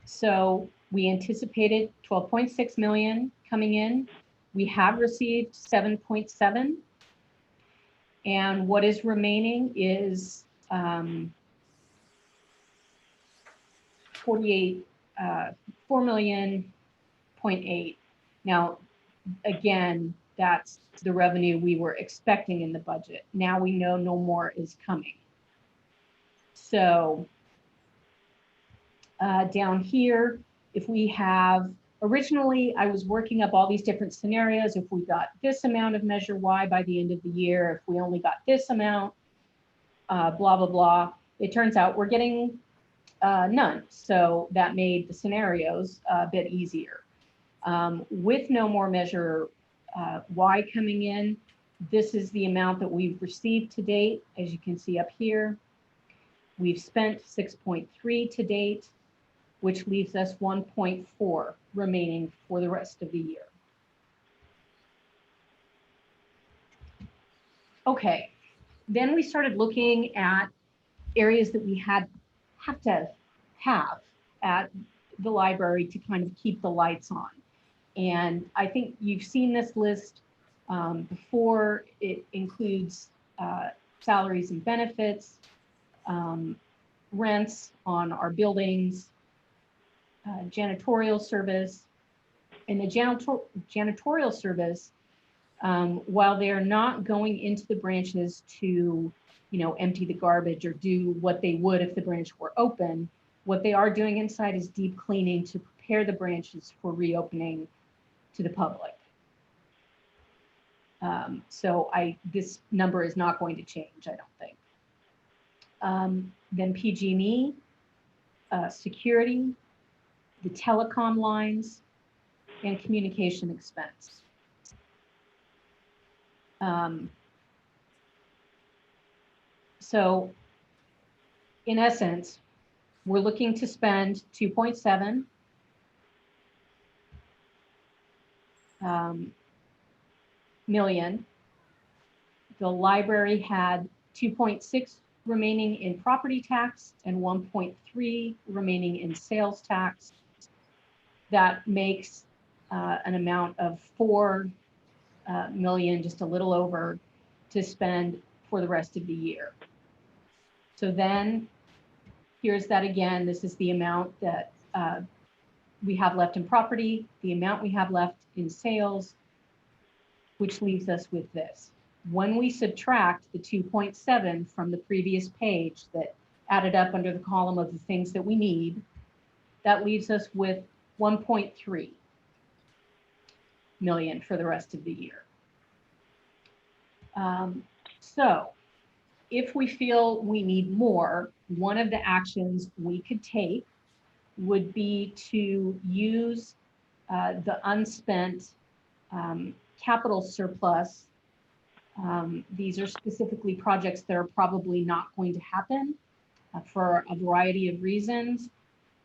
so we anticipated 12.6 million coming in. We have received 7.7. And what is remaining is 4 million 0.8. Now, again, that's the revenue we were expecting in the budget. Now we know no more is coming. So down here, if we have, originally I was working up all these different scenarios. If we got this amount of Measure Y by the end of the year, if we only got this amount, blah, blah, blah. It turns out we're getting none. So that made the scenarios a bit easier. With no more Measure Y coming in, this is the amount that we've received to date. As you can see up here, we've spent 6.3 to date, which leaves us 1.4 remaining for the rest of the year. Okay, then we started looking at areas that we have to have at the library to kind of keep the lights on. And I think you've seen this list before. It includes salaries and benefits, rents on our buildings, janitorial service. And the janitorial service, while they're not going into the branches to, empty the garbage or do what they would if the branch were open, what they are doing inside is deep cleaning to prepare the branches for reopening to the public. So this number is not going to change, I don't think. Then PG&E, security, the telecom lines, and communication expense. So in essence, we're looking to spend 2.7 million. The library had 2.6 remaining in property tax and 1.3 remaining in sales tax. That makes an amount of 4 million, just a little over, to spend for the rest of the year. So then here's that again. This is the amount that we have left in property, the amount we have left in sales, which leaves us with this. When we subtract the 2.7 from the previous page that added up under the column of the things that we need, that leaves us with 1.3 million for the rest of the year. So if we feel we need more, one of the actions we could take would be to use the unspent capital surplus. These are specifically projects that are probably not going to happen for a variety of reasons,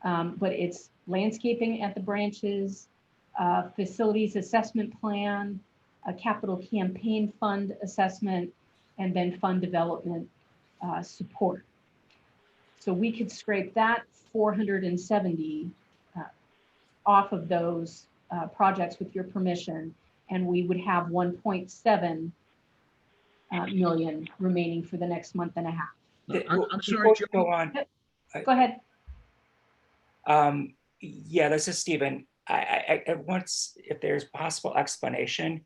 but it's landscaping at the branches, facilities assessment plan, a capital campaign fund assessment, and then fund development support. So we could scrape that 470 off of those projects with your permission, and we would have 1.7 million remaining for the next month and a half. I'm sorry, Before you Joe. go on. Go ahead. Yeah, this is Stephen. I want, if there's possible explanation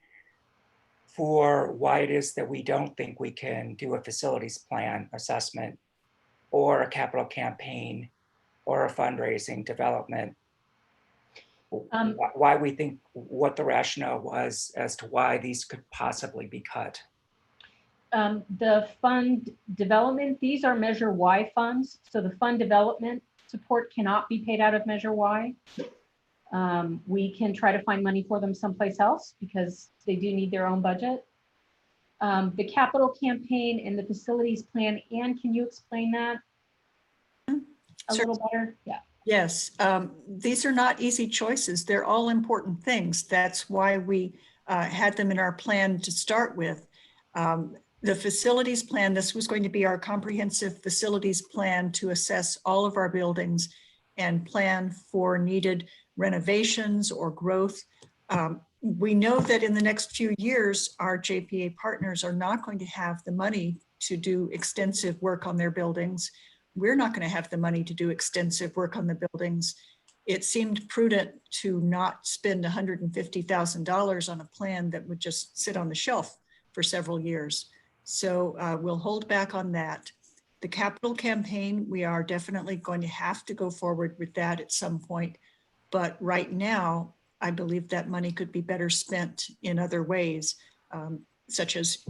for why it is that we don't think we can do a facilities plan assessment or a capital campaign or a fundraising development. Why we think, what the rationale was as to why these could possibly be cut. The fund development, these are Measure Y funds. So the fund development support cannot be paid out of Measure Y. We can try to find money for them someplace else because they do need their own budget. The capital campaign and the facilities plan, Anne, can you explain that a little better? Yeah. Yes, these are not easy choices. They're all important things. That's why we had them in our plan to start with. The facilities plan, this was going to be our comprehensive facilities plan to assess all of our buildings and plan for needed renovations or growth. We know that in the next few years, our JPA partners are not going to have the money to do extensive work on their buildings. We're not going to have the money to do extensive work on the buildings. It seemed prudent to not spend $150,000 on a plan that would just sit on the shelf for several years. So we'll hold back on that. The capital campaign, we are definitely going to have to go forward with that at some point. But right now, I believe that money could be better spent in other ways, such as,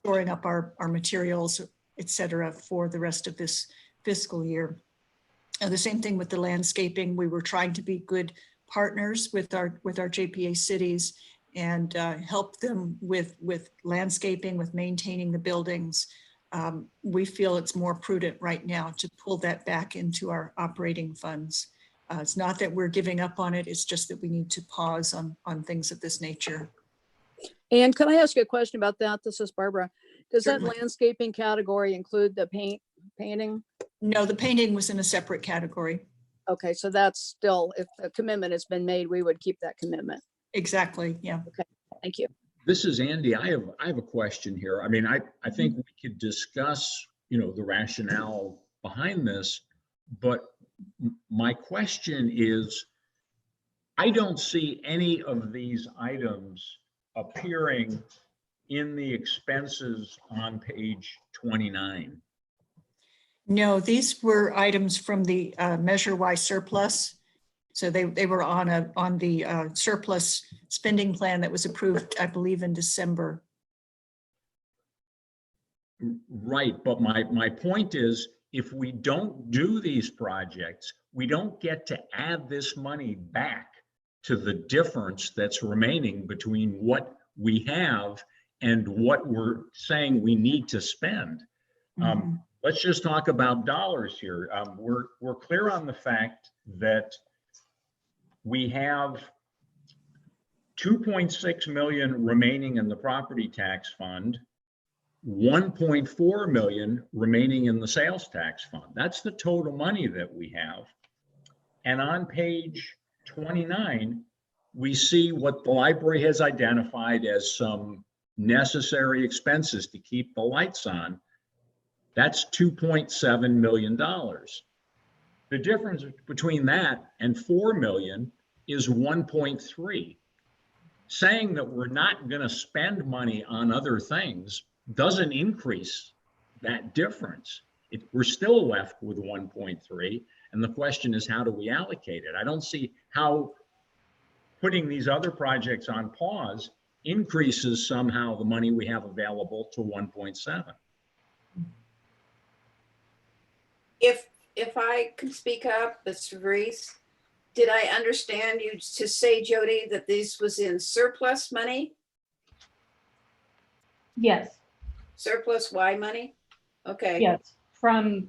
shoring up our materials, et cetera, for the rest of this fiscal year. And the same thing with the landscaping. We were trying to be good partners with our JPA cities and help them with landscaping, with maintaining the buildings. We feel it's more prudent right now to pull that back into our operating funds. It's not that we're giving up on it, it's just that we need to pause on things of this nature. And can I ask you a question about that? This is Barbara. Does Certainly. that landscaping category include the painting? No, the painting was in a separate category. Okay, so that's still, if a commitment has been made, we would keep that commitment. Exactly, yeah. Okay, thank you. This is Andy. I have a question here. I mean, I think we could discuss, the rationale behind this, but my question is, I don't see any of these items appearing in the expenses on page 29. No, these were items from the Measure Y surplus. So they were on the surplus spending plan that was approved, I believe, in December. Right, but my point is, if we don't do these projects, we don't get to add this money back to the difference that's remaining between what we have and what we're saying we need to spend. Let's just talk about dollars here. We're clear on the fact that we have 2.6 million remaining in the property tax fund, 1.4 million remaining in the sales tax fund. That's the total money that we have. And on page 29, we see what the library has identified as some necessary expenses to keep the lights on. That's $2.7 million. The difference between that and 4 million is 1.3. Saying that we're not going to spend money on other things doesn't increase that difference. We're still left with 1.3. And the question is, how do we allocate it? I don't see how putting these other projects on pause increases somehow the money we have available to 1.7. If I can speak up, Mr. Reese, did I understand you to say, Jody, that this was in surplus money, Yes, surplus Y money? Okay. yes, from,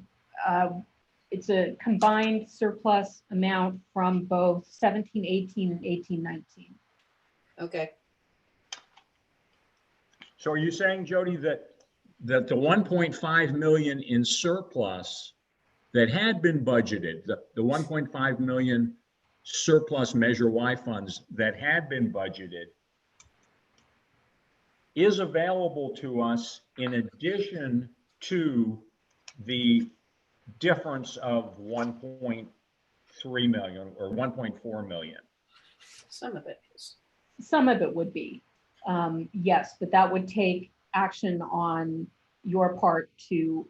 it's a combined surplus amount from both 17-18 and 18-19. Okay. So are you saying, Jody, that the 1.5 million in surplus that had been budgeted, the 1.5 million surplus Measure Y funds that had been budgeted is available to us in addition to the difference of 1.3 million or 1.4 million? Some of it is. Some of it would be, yes, but that would take action on your part to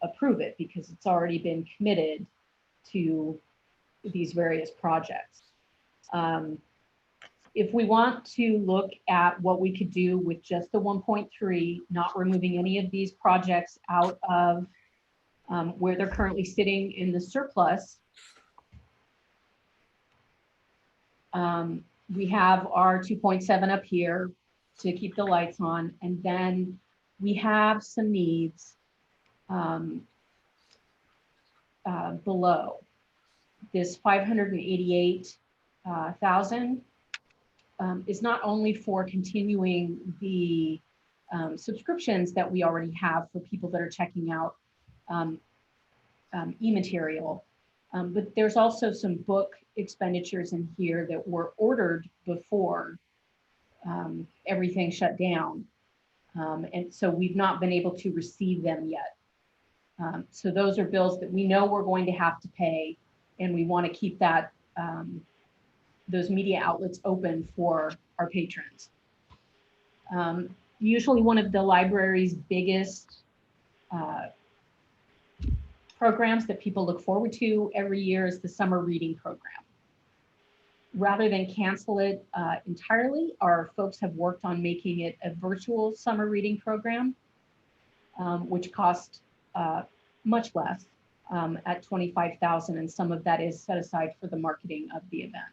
approve it because it's already been committed to these various projects. If we want to look at what we could do with just the 1.3, not removing any of these projects out of where they're currently sitting in the surplus, we have our 2.7 up here to keep the lights on, and then we have some needs below. This 588,000 is not only for continuing the subscriptions that we already have for people that are checking out e-material, but there's also some book expenditures in here that were ordered before everything shut down. And so we've not been able to receive them yet. So those are bills that we know we're going to have to pay, and we want to keep that those media outlets open for our patrons. Usually one of the library's biggest programs that people look forward to every year is the summer reading program. Rather than cancel it entirely, our folks have worked on making it a virtual summer reading program, which costs much less at $25,000, and some of that is set aside for the marketing of the event.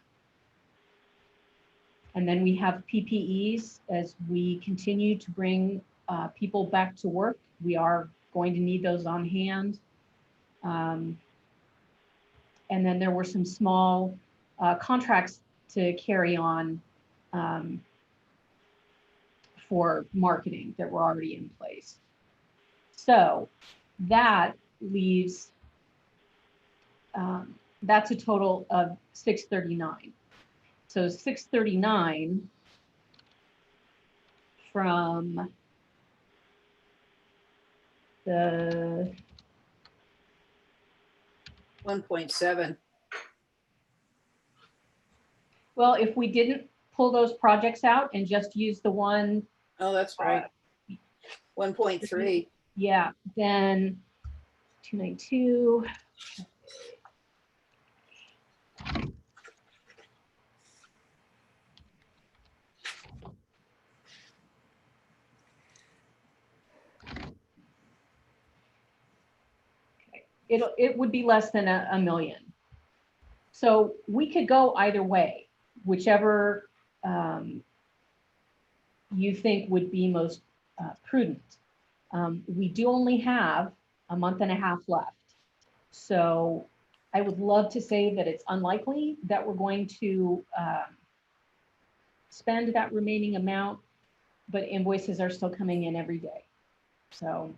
And then we have PPEs as we continue to bring people back to work. We are going to need those on hand. And then there were some small contracts to carry on for marketing that were already in place. So that leaves, that's a total of 639. So 639 from the 1.7. Well, if we didn't pull those projects out and just use the one. Oh, that's right. 1.3. Yeah, then 292. It would be less than a million. So we could go either way, whichever you think would be most prudent. We do only have a month and a half left. So I would love to say that it's unlikely that we're going to spend that remaining amount, but invoices are still coming in every day. So.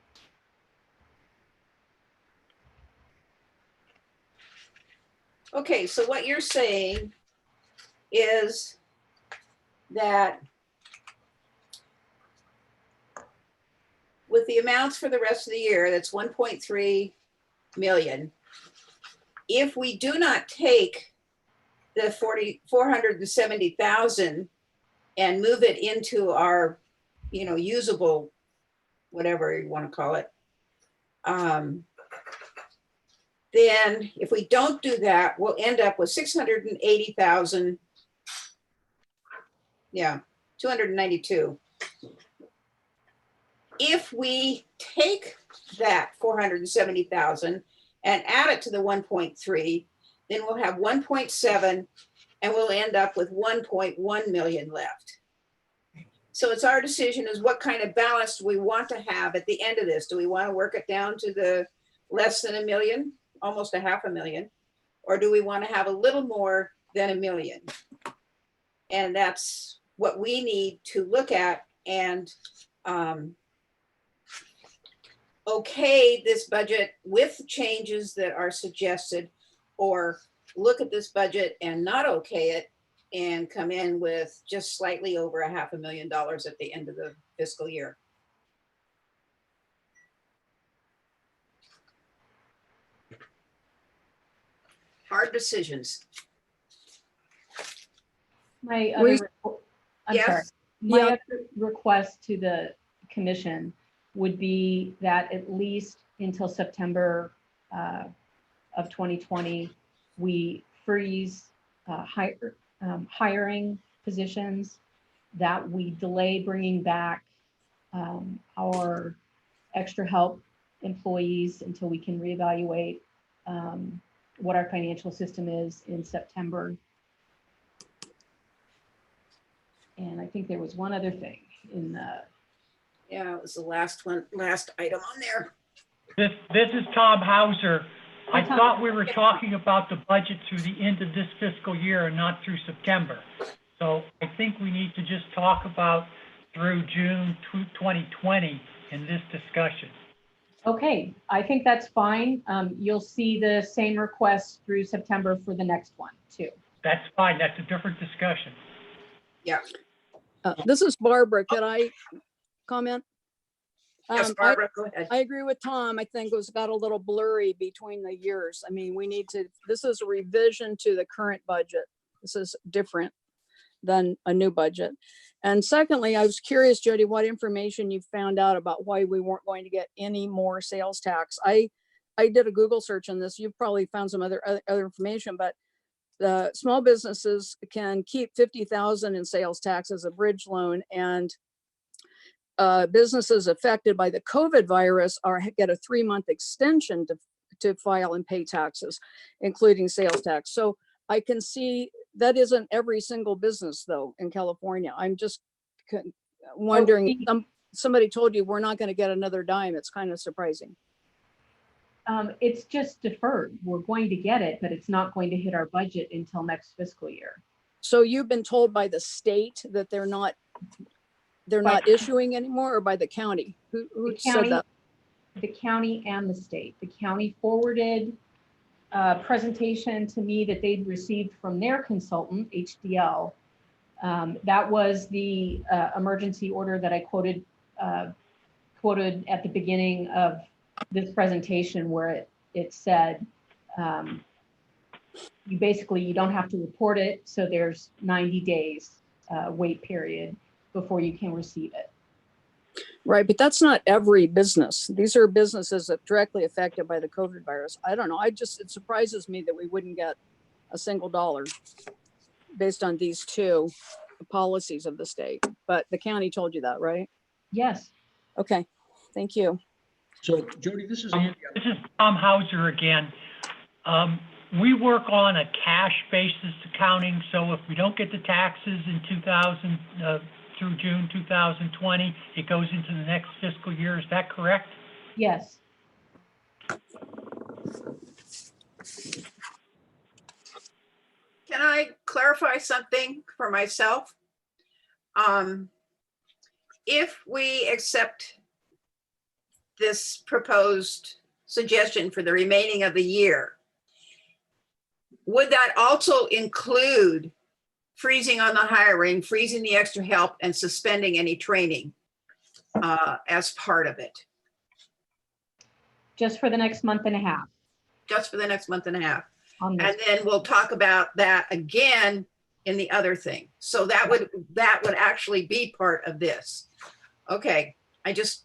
Okay, so what you're saying is that with the amounts for the rest of the year, that's 1.3 million. If we do not take the 470,000 and move it into our, usable, whatever you want to call it, then if we don't do that, we'll end up with 680,000. Yeah, 292. If we take that 470,000 and add it to the 1.3, then we'll have 1.7, and we'll end up with 1.1 million left. So it's our decision is what kind of balance do we want to have at the end of this? Do we want to work it down to the less than $1 million, almost a $500,000? Or do we want to have a little more than $1 million? And that's what we need to look at and okay this budget with changes that are suggested, or look at this budget and not okay it and come in with just slightly over a $500,000 at the end of the fiscal year. Hard decisions. My We- other, I'm Yes. sorry. My Yeah. other request to the commission would be that at least until September of 2020, we freeze hiring positions, that we delay bringing back our extra help employees until we can reevaluate what our financial system is in September. And I think there was one other thing in the, Yeah, it was the last one, last item on there. This is Tom Hauser. I Hi, Tom. thought we were talking about the budget through the end of this fiscal year and not through September. So I think we need to just talk about through June 2020 in this discussion. okay, I think that's fine. You'll see the same request through September for the next one too. That's fine. That's a different discussion. Yeah. This is Barbara. Could I comment? Yes, Barbara, go ahead. I agree with Tom. I think it was got a little blurry between the years. I mean, we need to, this is a revision to the current budget. This is different than a new budget. And secondly, I was curious, Jody, what information you found out about why we weren't going to get any more sales tax. I did a Google search on this. You've probably found some other information, but the small businesses can keep 50,000 in sales tax as a bridge loan, and businesses affected by the COVID virus get a 3-month extension to file and pay taxes, including sales tax. So I can see that isn't every single business though in California. I'm just wondering, somebody told you we're not going to get another dime. It's kind of surprising. It's just deferred. We're going to get it, but it's not going to hit our budget until next fiscal year. So you've been told by the state that they're not issuing anymore, or by the county? Who The said county, that? the county and the state. The county forwarded a presentation to me that they'd received from their consultant, HDL. That was the emergency order that I quoted at the beginning of this presentation, where it said, you don't have to report it. So there's 90 days wait period before you can receive it. Right, but that's not every business. These are businesses that are directly affected by the COVID virus. I don't know. It surprises me that we wouldn't get a single dollar based on these two policies of the state. But the county told you that, right? Yes. Okay, thank you. So Jody, this is This is Tom Hauser again. We work on a cash basis accounting, so if we don't get the taxes in through June 2020, it goes into the next fiscal year. Is that correct? Yes. Can I clarify something for myself? If we accept this proposed suggestion for the remaining of the year, would that also include freezing on the hiring, freezing the extra help, and suspending any training as part of it? Just for the next month and a half. Just for the next month and a half. On this. And then we'll talk about that again in the other thing. So that would actually be part of this. Okay, it's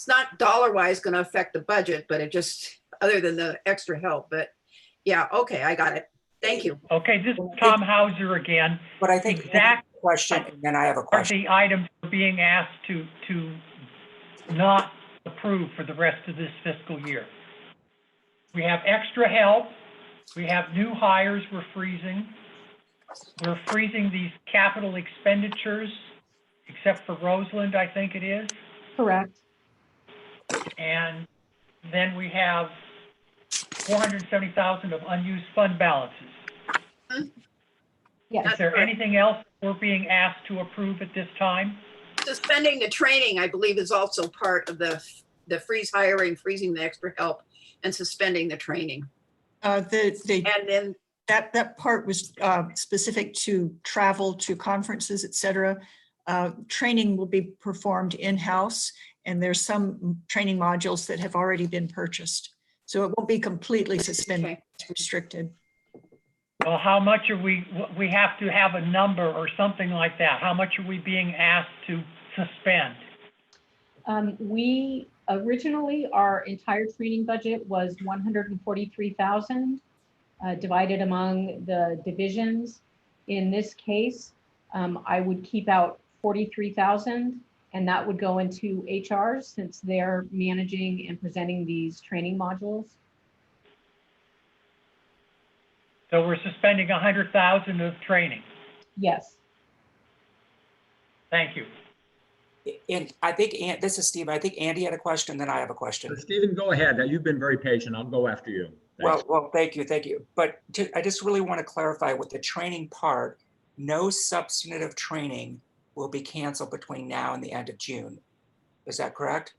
not dollar-wise going to affect the budget, but it just, other than the extra help, but yeah, okay, I got it. Thank you. Okay, this is Tom Hauser again. But I think Exact question, and then I have a are question. the items being asked to not approve for the rest of this fiscal year. We have extra help, We have new hires we're freezing. We're freezing these capital expenditures, except for Roseland, I think it is. Correct. And then we have 470,000 of unused fund balances. Yes. Is there anything else we're being asked to approve at this time? Suspending the training, I believe, is also part of the freeze hiring, freezing the extra help, and suspending the training. And then That part was specific to travel to conferences, et cetera. Training will be performed in-house, and there's some training modules that have already been purchased. So it won't be completely suspended, it's restricted. Well, how much are we have to have a number or something like that. How much are we being asked to suspend? We originally, our entire training budget was 143,000 divided among the divisions. In this case, I would keep out 43,000, and that would go into HR since they're managing and presenting these training modules. So we're suspending 100,000 of training. Yes. Thank you. And I think, this is Steve, I think Andy had a question, then I have a question. Stephen, go ahead. You've been very patient. I'll go after you. Thanks. Well, thank you. But I just really want to clarify with the training part, no substantive training will be canceled between now and the end of June. Is that correct?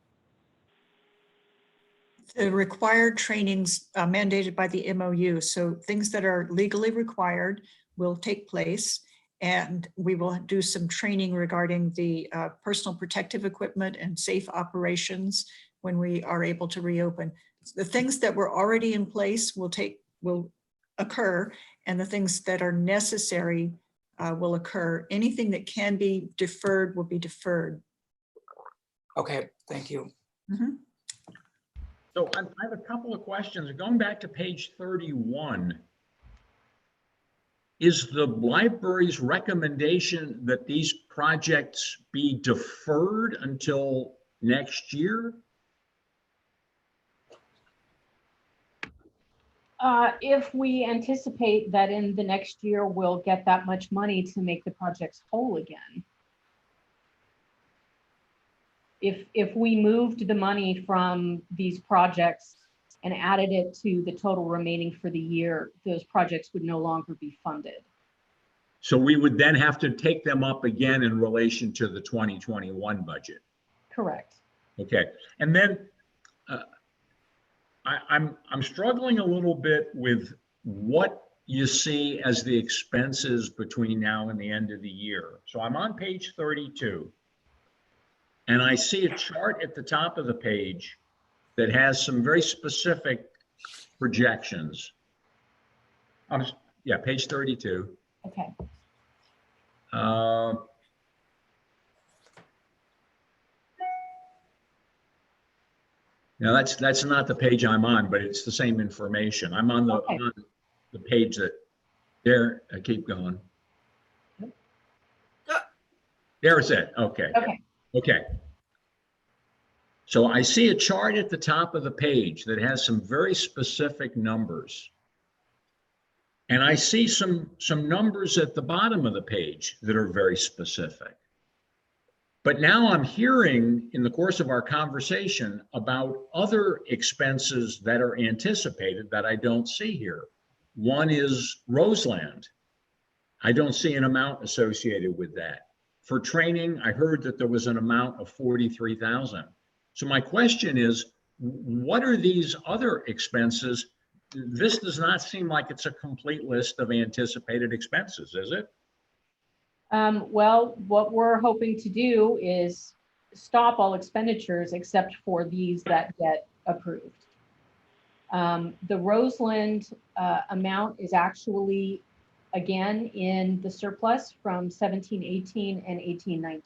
The required trainings mandated by the MOU. So things that are legally required will take place. And we will do some training regarding the personal protective equipment and safe operations when we are able to reopen. The things that were already in place will occur, and the things that are necessary will occur. Anything that can be deferred will be deferred. Okay, thank you. Mm-hmm. So I have a couple of questions. Going back to page 31, is the library's recommendation that these projects be deferred until next year? If we anticipate that in the next year, we'll get that much money to make the projects whole again. If we moved the money from these projects and added it to the total remaining for the year, those projects would no longer be funded. So we would then have to take them up again in relation to the 2021 budget. Correct. Okay, and then I'm struggling a little bit with what you see as the expenses between now and the end of the year. So I'm on page 32, and I see a chart at the top of the page that has some very specific projections. Yeah, page 32. Okay. Now that's not the page I'm on, but it's the same information. I'm on the, okay. on the page that there. I keep going. There's it. Okay. Okay. Okay. So I see a chart at the top of the page that has some very specific numbers. And I see some numbers at the bottom of the page that are very specific. But now I'm hearing in the course of our conversation about other expenses that are anticipated that I don't see here. One is Roseland. I don't see an amount associated with that. For training, I heard that there was an amount of 43,000. So my question is, what are these other expenses? This does not seem like it's a complete list of anticipated expenses, is it? Well, what we're hoping to do is stop all expenditures except for these that get approved. The Roseland amount is actually, again, in the surplus from 17-18 and 18-19.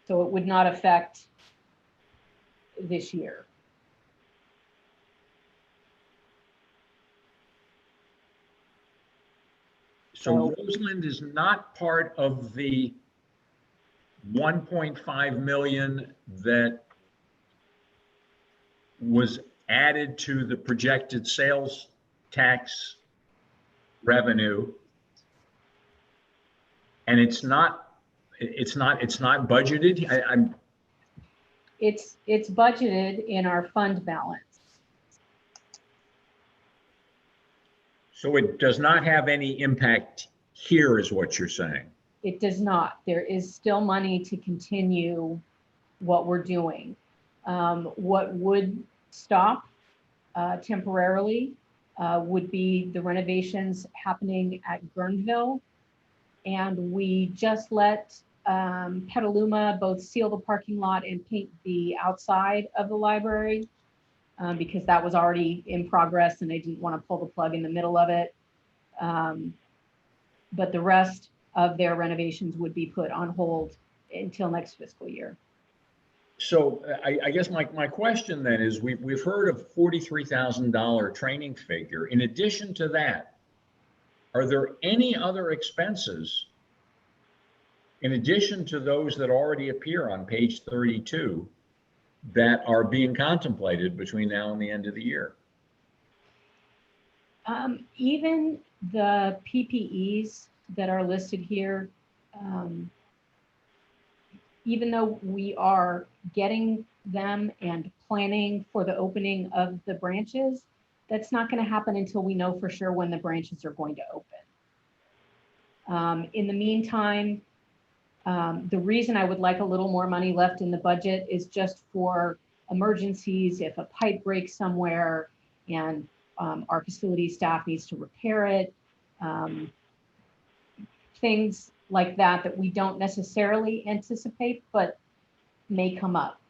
So it would not affect this year. So Roseland is not part of the 1.5 million that was added to the projected sales tax revenue. And it's not budgeted. I'm, It's budgeted in our fund balance. so it does not have any impact here is what you're saying. It does not. There is still money to continue what we're doing. What would stop temporarily would be the renovations happening at Guerneville. And we just let Petaluma both seal the parking lot and paint the outside of the library because that was already in progress and they didn't want to pull the plug in the middle of it. But the rest of their renovations would be put on hold until next fiscal year. So I guess my question then is we've heard of $43,000 training figure. In addition to that, are there any other expenses in addition to those that already appear on page 32 that are being contemplated between now and the end of the year? Even the PPEs that are listed here, even though we are getting them and planning for the opening of the branches, that's not going to happen until we know for sure when the branches are going to open. In the meantime, the reason I would like a little more money left in the budget is just for emergencies. If a pipe breaks somewhere and our facility staff needs to repair it, things like that that we don't necessarily anticipate, but may come up.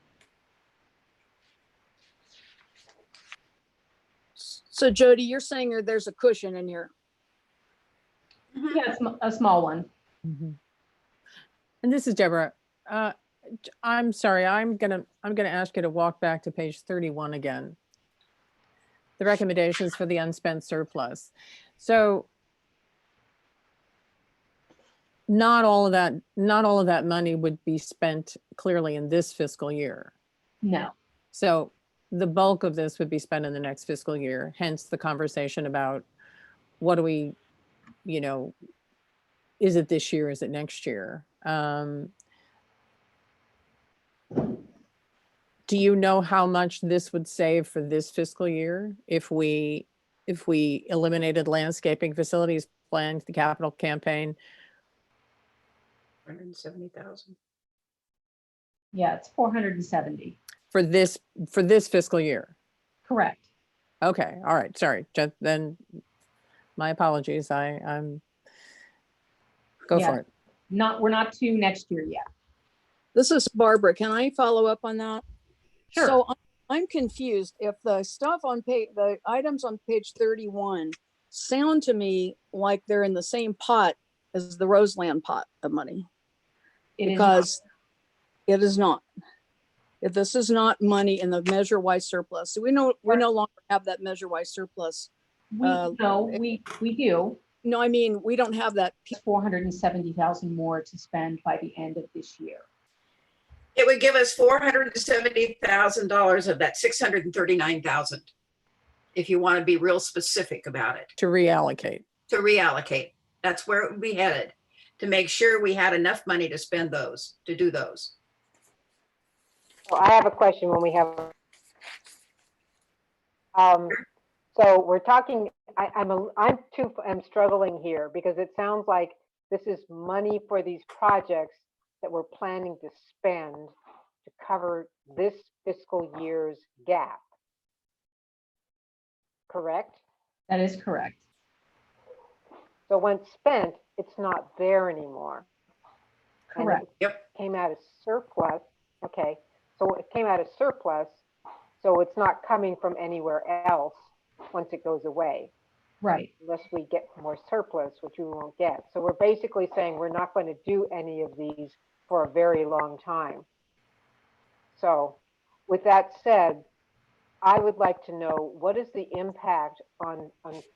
So Jody, you're saying there's a cushion in here. Yeah, a small one. Mhm. And this is Deborah. I'm sorry, I'm gonna ask you to walk back to page 31 again. The recommendations for the unspent surplus. So not all of that money would be spent clearly in this fiscal year. No. So the bulk of this would be spent in the next fiscal year, hence the conversation about what do we, is it this year, is it next year? Do you know how much this would save for this fiscal year if we eliminated landscaping facilities plan, the capital campaign? 170,000. Yeah, it's 470. For this fiscal year? Correct. Okay, all right, sorry. Then my apologies. I'm go Yeah. for it. We're not to next year yet. This is Barbara. Can I follow up on that? Sure. So I'm confused. If the stuff on the items on page 31 sound to me like they're in the same pot as the Roseland pot of money, because it is not. If this is not money in the Measure Y surplus, so we no longer have that Measure Y surplus. We do. No, I mean, we don't have that. 470,000 more to spend by the end of this year. It would give us $470,000 of that 639,000. If you want to be real specific about it. To reallocate. That's where it would be headed, to make sure we had enough money to spend those, to do those. Well, I have a question when we have. So we're talking. I'm struggling here because it sounds like this is money for these projects that we're planning to spend to cover this fiscal year's gap. Correct? That is correct. So when spent, it's not there anymore. Correct. Yep. Came out of surplus. Okay. So it came out of surplus. So it's not coming from anywhere else once it goes away. Right. Unless we get more surplus, which we won't get. So we're basically saying we're not going to do any of these for a very long time. So with that said, I would like to know what is the impact on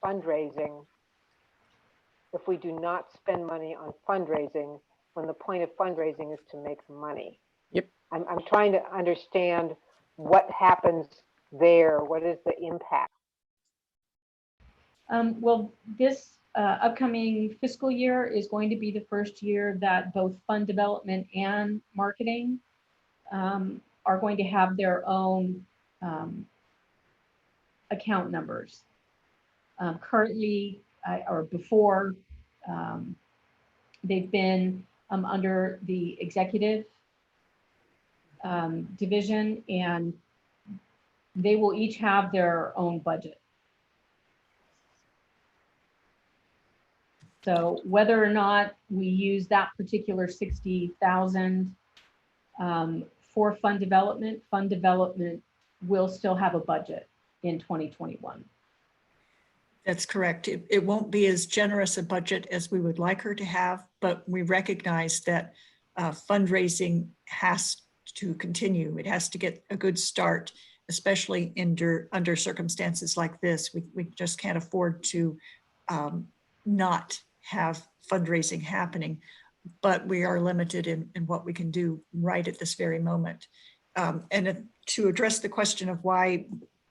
fundraising if we do not spend money on fundraising when the point of fundraising is to make money. Yep. I'm trying to understand what happens there? What is the impact? Well, this upcoming fiscal year is going to be the first year that both fund development and marketing are going to have their own account numbers. Currently, or before, they've been under the executive division, and they will each have their own budget. So whether or not we use that particular 60,000 for fund development will still have a budget in 2021. That's correct. It won't be as generous a budget as we would like her to have, but we recognize that fundraising has to continue. It has to get a good start, especially under circumstances like this. We just can't afford to not have fundraising happening, but we are limited in what we can do right at this very moment. And to address the question of why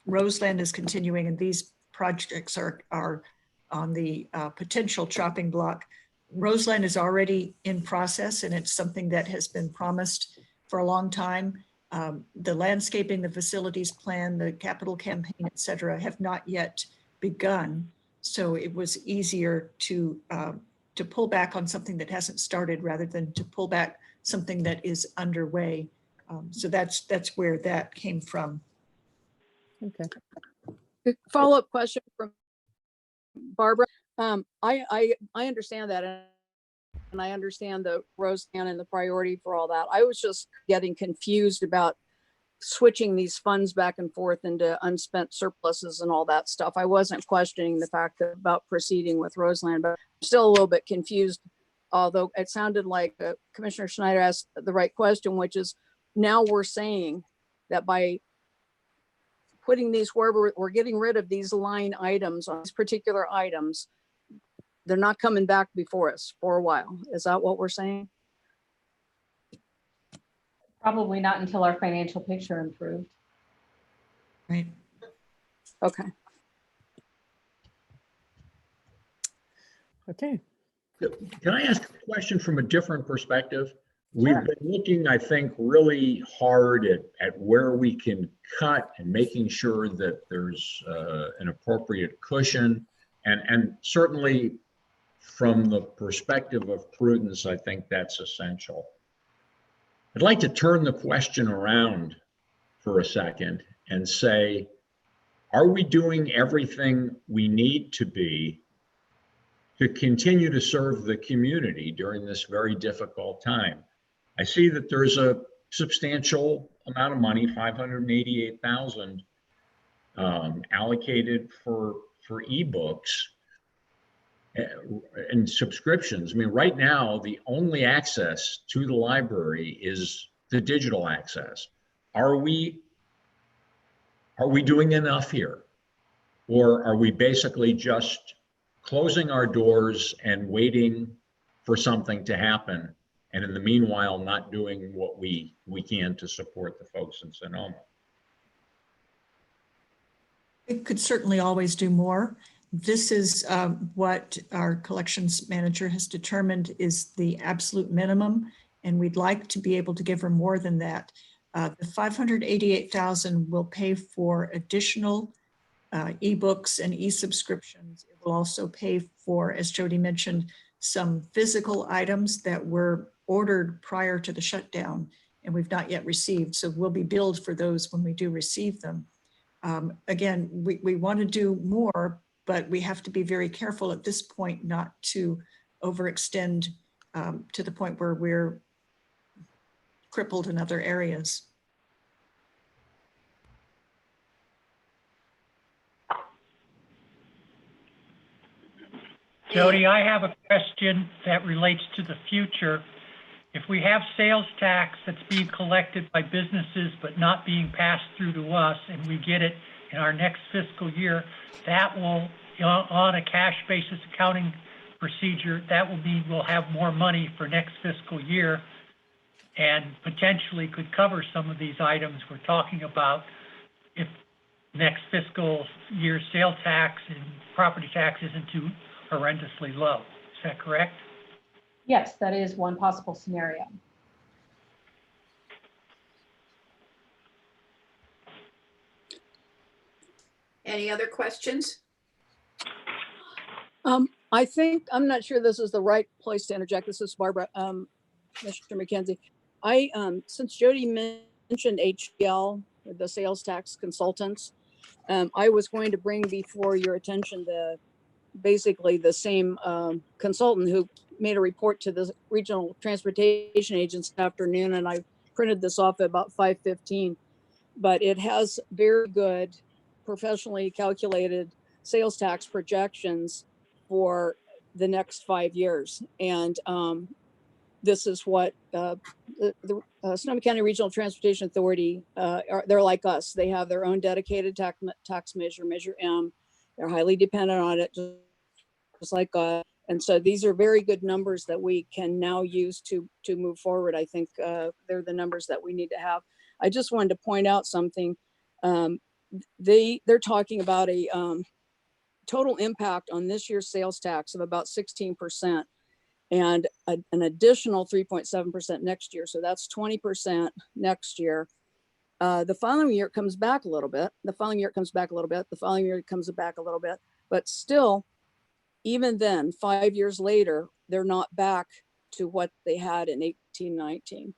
Roseland is continuing and these projects are on the potential chopping block, Roseland is already in process, and it's something that has been promised for a long time. The landscaping, the facilities plan, the capital campaign, et cetera, have not yet begun. So it was easier to pull back on something that hasn't started rather than to pull back something that is underway. So that's where that came from. Okay. Follow-up question from Barbara. I understand that, and I understand the Roseland and the priority for all that. I was just getting confused about switching these funds back and forth into unspent surpluses and all that stuff. I wasn't questioning the fact about proceeding with Roseland, but I'm still a little bit confused, although it sounded like Commissioner Schneider asked the right question, which is now we're saying that by putting these where we're getting rid of these line items on these particular items, they're not coming back before us for a while. Is that what we're saying? Probably not until our financial picture improved. Right. Okay. Okay. Can I ask a question from a different perspective? We've been looking, I think, really hard at where we can cut and making sure that there's an appropriate cushion. And certainly from the perspective of prudence, I think that's essential. I'd like to turn the question around for a second and say, are we doing everything we need to be to continue to serve the community during this very difficult time? I see that there's a substantial amount of money, 588,000 allocated for ebooks and subscriptions. I mean, right now, the only access to the library is the digital access. Are we doing enough here? Or are we basically just closing our doors and waiting for something to happen, and in the meanwhile, not doing what we can to support the folks in Sonoma? It could certainly always do more. This is what our collections manager has determined is the absolute minimum, and we'd like to be able to give her more than that. The 588,000 will pay for additional ebooks and e-subscriptions. It will also pay for, as Jody mentioned, some physical items that were ordered prior to the shutdown and we've not yet received. So we'll be billed for those when we do receive them. Again, we want to do more, but we have to be very careful at this point not to overextend to the point where we're crippled in other areas. Jody, I have a question that relates to the future. If we have sales tax that's being collected by businesses but not being passed through to us, and we get it in our next fiscal year, that will, on a cash basis accounting procedure, that will mean we'll have more money for next fiscal year and potentially could cover some of these items we're talking about. If next fiscal year's sales tax and property tax isn't too horrendously low. Is that correct? Yes, that is one possible scenario. Any other questions? I think, I'm not sure this is the right place to interject. This is Barbara, Mr. McKenzie. Since Jody mentioned HCL, the sales tax consultants, I was going to bring before your attention basically the same consultant who made a report to the regional transportation agents this afternoon, and I printed this off at about 5:15. But it has very good professionally calculated sales tax projections for the next 5 years. And this is what the Sonoma County Regional Transportation Authority, they're like us. They have their own dedicated tax measure, Measure M. They're highly dependent on it, just like us. And so these are very good numbers that we can now use to move forward. I think they're the numbers that we need to have. I just wanted to point out something. They're talking about a total impact on this year's sales tax of about 16% and an additional 3.7% next year. So that's 20% next year. The following year it comes back a little bit. The following year it comes back a little bit. The following year it comes back a little bit. But still, even then, 5 years later, they're not back to what they had in 1819.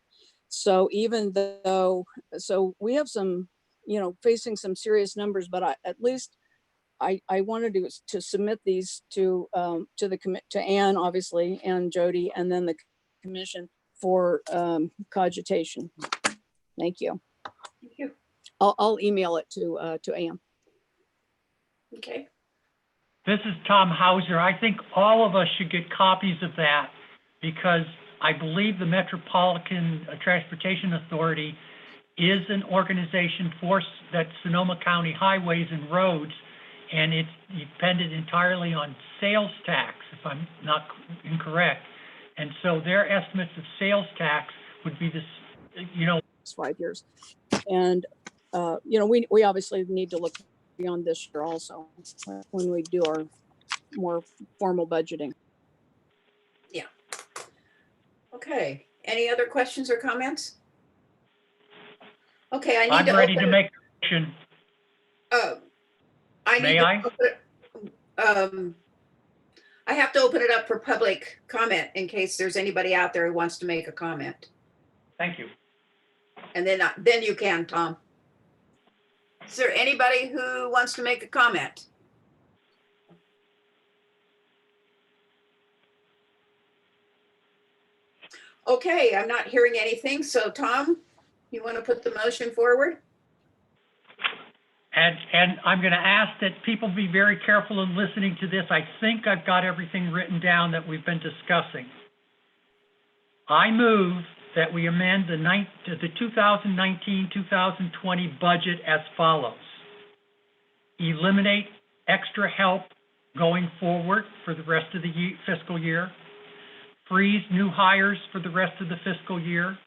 So even though, so we have some, facing some serious numbers, but at least I wanted to submit these to Ann, obviously, and Jody, and then the commission for cogitation. Thank you. Thank you. I'll email it to Ann. Okay. This is Tom Hauser. I think all of us should get copies of that because I believe the Metropolitan Transportation Authority is an organization for that Sonoma County highways and roads, and it's dependent entirely on sales tax, if I'm not incorrect. And so their estimates of sales tax would be this, 5 years. And, we obviously need to look beyond this year also when we do our more formal budgeting. Yeah. Okay. Any other questions or comments? Okay, I need I'm to ready to open make a motion. May I? I have to open it up for public comment in case there's anybody out there who wants to make a comment. Thank you. And then you can, Tom. Is there anybody who wants to make a comment? Okay, I'm not hearing anything. So Tom, you want to put the motion forward? And I'm going to ask that people be very careful in listening to this. I think I've got everything written down that we've been discussing. I move that we amend the 2019-2020 budget as follows. Eliminate extra help going forward for the rest of the fiscal year. Freeze new hires for the rest of the fiscal year.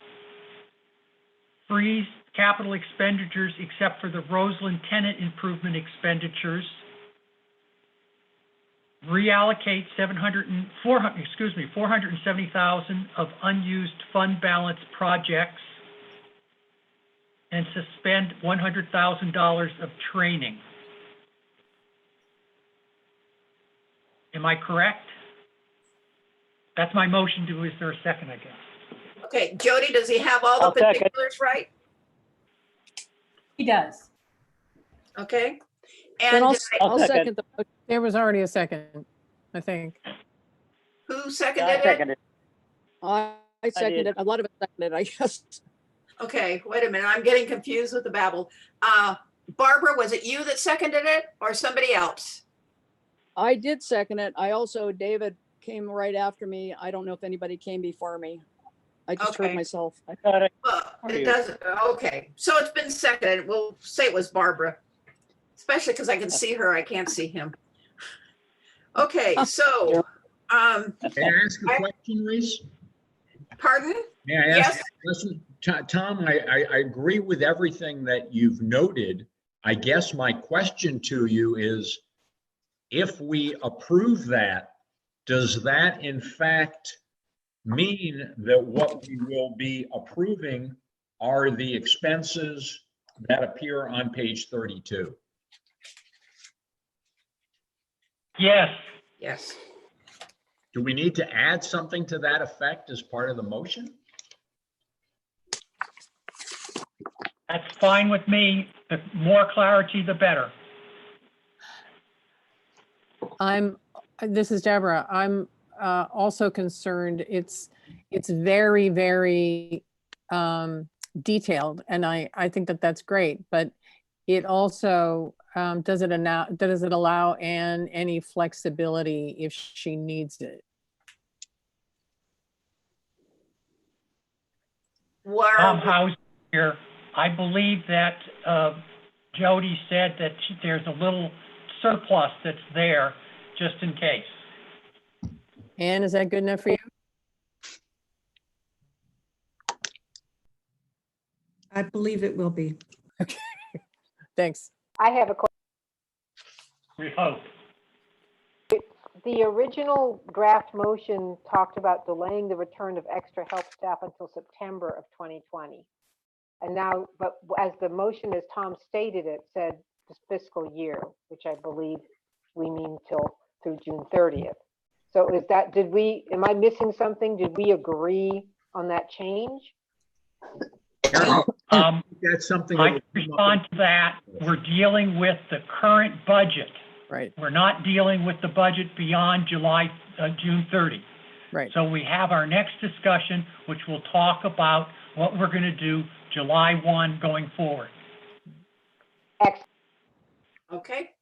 Freeze capital expenditures except for the Roseland tenant improvement expenditures. Reallocate $470,000 of unused fund balance projects and suspend $100,000 of training. Am I correct? That's my motion. Is there a second, I guess? Okay, Jody, does he have all the I'll second. particulars right? He does. Okay. Then And I'll second the. There was already a second, I think. who seconded I it? second it. I seconded it. A lot of it seconded, I guess. Okay, wait a minute. I'm getting confused with the babble. Barbara, was it you that seconded it or somebody else? I did second it. David came right after me. I don't know if anybody came before me. I just heard Okay. myself. Got it. Well, it doesn't. Okay, so it's been seconded. We'll say it was Barbara, especially because I can see her. I can't see him. Okay, so, May I ask a question, Reese? pardon? May I ask Yes. a question? Tom, I agree with everything that you've noted. I guess my question to you is, if we approve that, does that in fact mean that what we will be approving are the expenses that appear on page 32? Yes, Yes. Do we need to add something to that effect as part of the motion? that's fine with me. The more clarity, the better. This is Deborah. I'm also concerned. It's very, very detailed, and I think that that's great, but it also, does it allow Anne any flexibility if she needs it? Tom House here. I believe that Jody said that there's a little surplus that's there just in case. Anne, is that good enough for you? I believe it will be. Okay, thanks. I have a question. We hope. The original draft motion talked about delaying the return of extra health staff until September of 2020. And now, but as the motion, as Tom stated, it said this fiscal year, which I believe we mean through June 30th. So is that, am I missing something? Did we agree on that change? That's something. I respond to that. We're dealing with the current budget. Right. We're not dealing with the budget beyond June 30. Right. So we have our next discussion, which will talk about what we're going to do July 1 going forward. Excellent. Okay.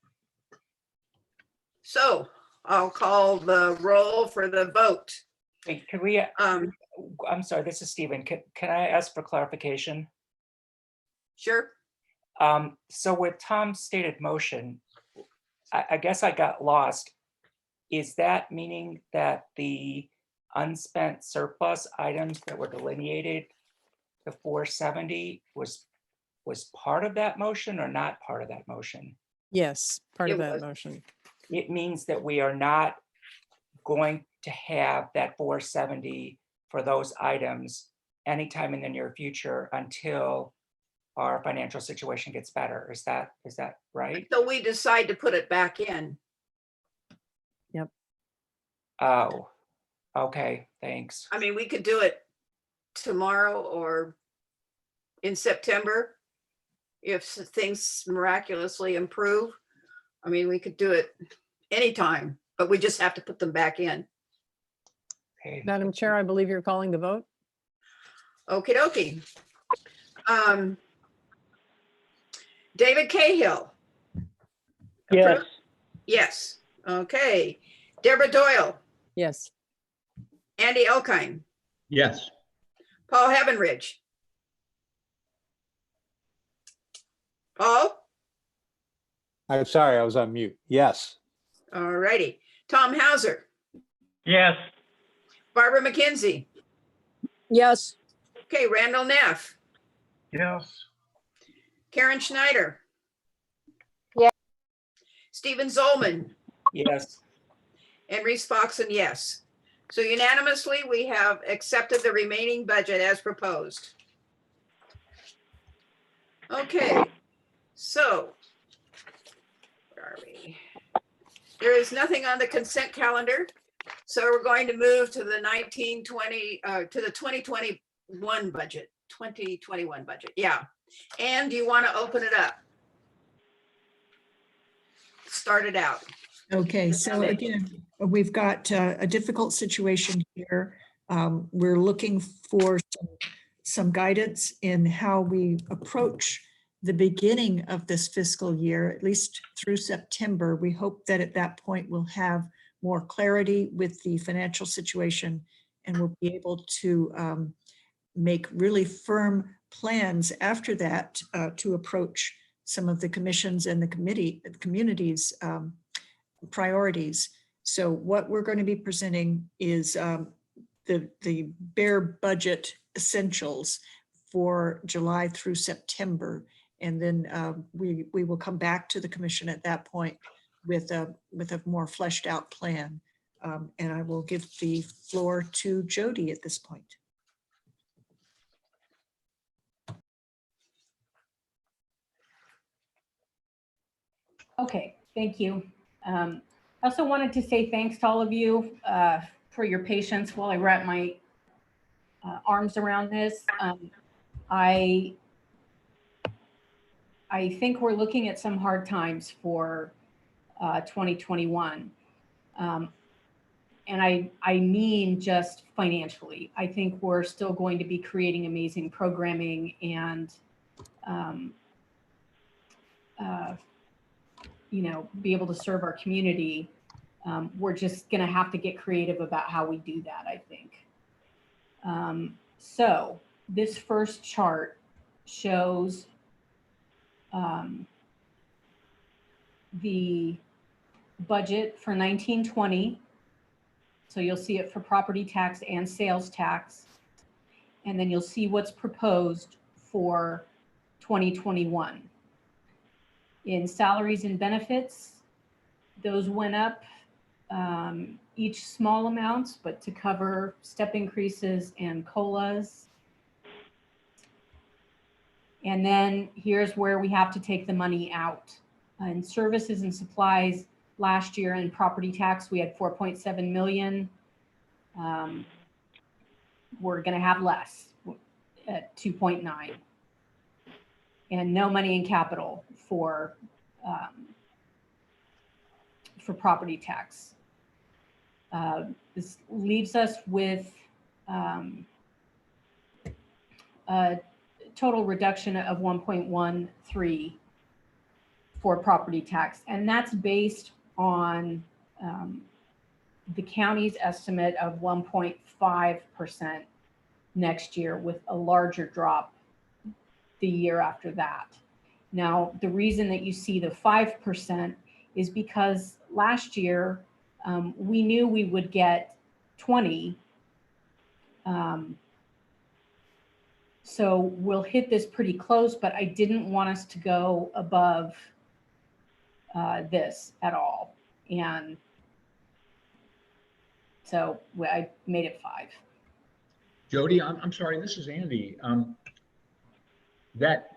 So I'll call the roll for the vote. Wait, can we, I'm sorry, this is Stephen. Can I ask for clarification? Sure. So with Tom's stated motion, I guess I got lost. Is that meaning that the unspent surplus items that were delineated, the 470, was part of that motion or not part of that motion? Yes, part of It that was. motion. It means that we are not going to have that 470 for those items anytime in the near future until our financial situation gets better. Is that right? So we decide to put it back in. Yep. Oh, okay, thanks. I mean, we could do it tomorrow or in September if things miraculously improve. I mean, we could do it anytime, but we just have to put them back in. Okay. Madam Chair, I believe you're calling the vote. Okie dokie. David Cahill. Yes. Yes. Okay. Deborah Doyle, Yes. Andy Elkine, Yes. Paul Heavenridge. Paul? I'm sorry, I was on mute. Yes. All righty. Tom Hauser, Yes. Barbara McKenzie. Yes. Okay, Randall Neff, Yes. Karen Schneider. Yes. Stephen Zolman, Yes. and Reese Foxen, yes. So unanimously, we have accepted the remaining budget as proposed. Okay, so where are we? There is nothing on the consent calendar. So we're going to move to the 2021 budget, 2021 budget. Yeah. And do you want to open it up? Start it out. Okay, so again, we've got a difficult situation here. We're looking for some guidance in how we approach the beginning of this fiscal year, at least through September. We hope that at that point we'll have more clarity with the financial situation and we'll be able to make really firm plans after that to approach some of the commissions and the community's priorities. So what we're going to be presenting is the bare budget essentials for July through September. And then we will come back to the commission at that point with a more fleshed out plan. And I will give the floor to Jody at this point. Okay, thank you. I also wanted to say thanks to all of you for your patience while I wrap my arms around this. I think we're looking at some hard times for 2021. And I mean just financially. I think we're still going to be creating amazing programming and be able to serve our community. We're just going to have to get creative about how we do that, I think. So this first chart shows the budget for 1920. So you'll see it for property tax and sales tax. And then you'll see what's proposed for 2021. In salaries and benefits, those went up, each small amounts, but to cover step increases and COLAs. And then here's where we have to take the money out. In services and supplies, last year in property tax, we had 4.7 million. We're gonna have less at 2.9. And no money in capital for property tax. This leaves us with a total reduction of 1.13 for property tax. And that's based on the county's estimate of 1.5% next year, with a larger drop the year after that. Now, the reason that you see the 5% is because last year we knew we would get 20. So we'll hit this pretty close, but I didn't want us to go above this at all. And so I made it 5. Jody, I'm sorry, this is Andy. That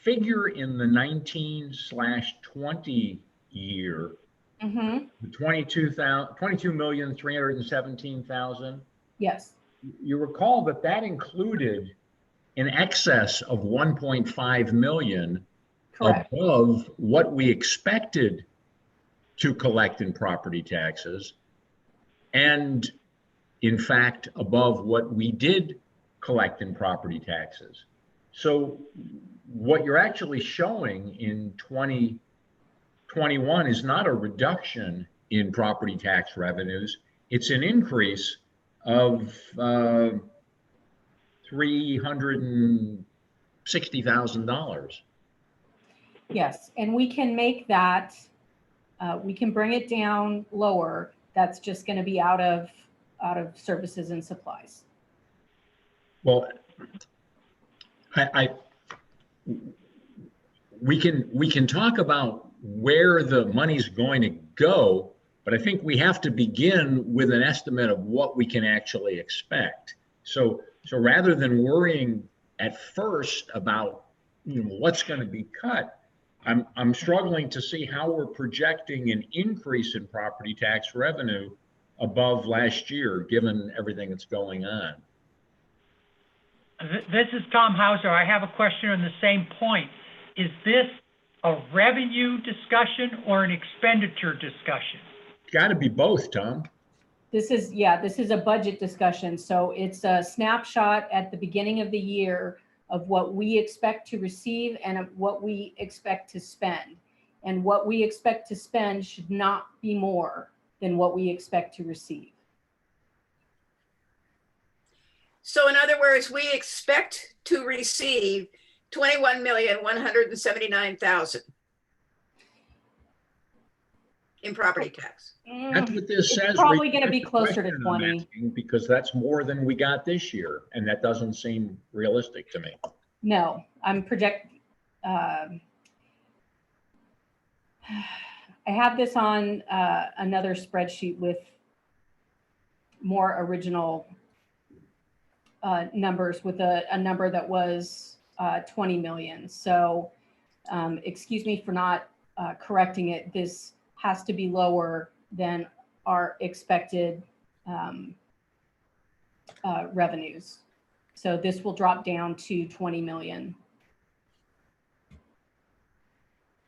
figure in the 19/20 year, the 22,317,000. Yes. You recall that included in excess of 1.5 million. Correct. Above what we expected to collect in property taxes, and in fact above what we did collect in property taxes. So what you're actually showing in 2021 is not a reduction in property tax revenues, it's an increase of $360,000. Yes, and we can make that, we can bring it down lower. That's just going to be out of services and supplies. Well, we can talk about where the money's going to go, but I think we have to begin with an estimate of what we can actually expect. So rather than worrying at first about what's going to be cut, I'm struggling to see how we're projecting an increase in property tax revenue above last year, given everything that's going on. This is Tom Hauser. I have a question on the same point. Is this a revenue discussion or an expenditure discussion? It's got to be both, Tom. This is a budget discussion. So it's a snapshot at the beginning of the year of what we expect to receive and of what we expect to spend. And what we expect to spend should not be more than what we expect to receive. So in other words, we expect to receive 21,179,000 in property tax. That's what this says. It's probably going to be closer to 20. Because that's more than we got this year, and that doesn't seem realistic to me. No, I have this on another spreadsheet with more original numbers with a number that was 20 million. So excuse me for not correcting it. This has to be lower than our expected revenues. So this will drop down to 20 million.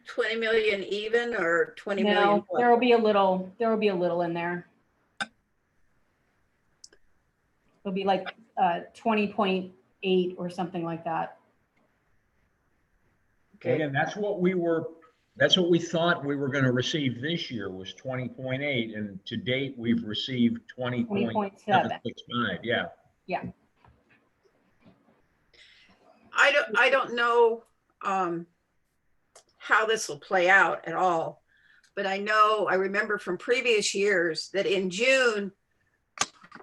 20 million even or 20 million? No, what? there will be a little in there. It'll be like 20.8 or something like that. Okay. Again, that's what we thought we were going to receive this year was 20.8, and to date we've received 20.765. Yeah. Yeah. I don't know how this will play out at all, but I remember from previous years that in June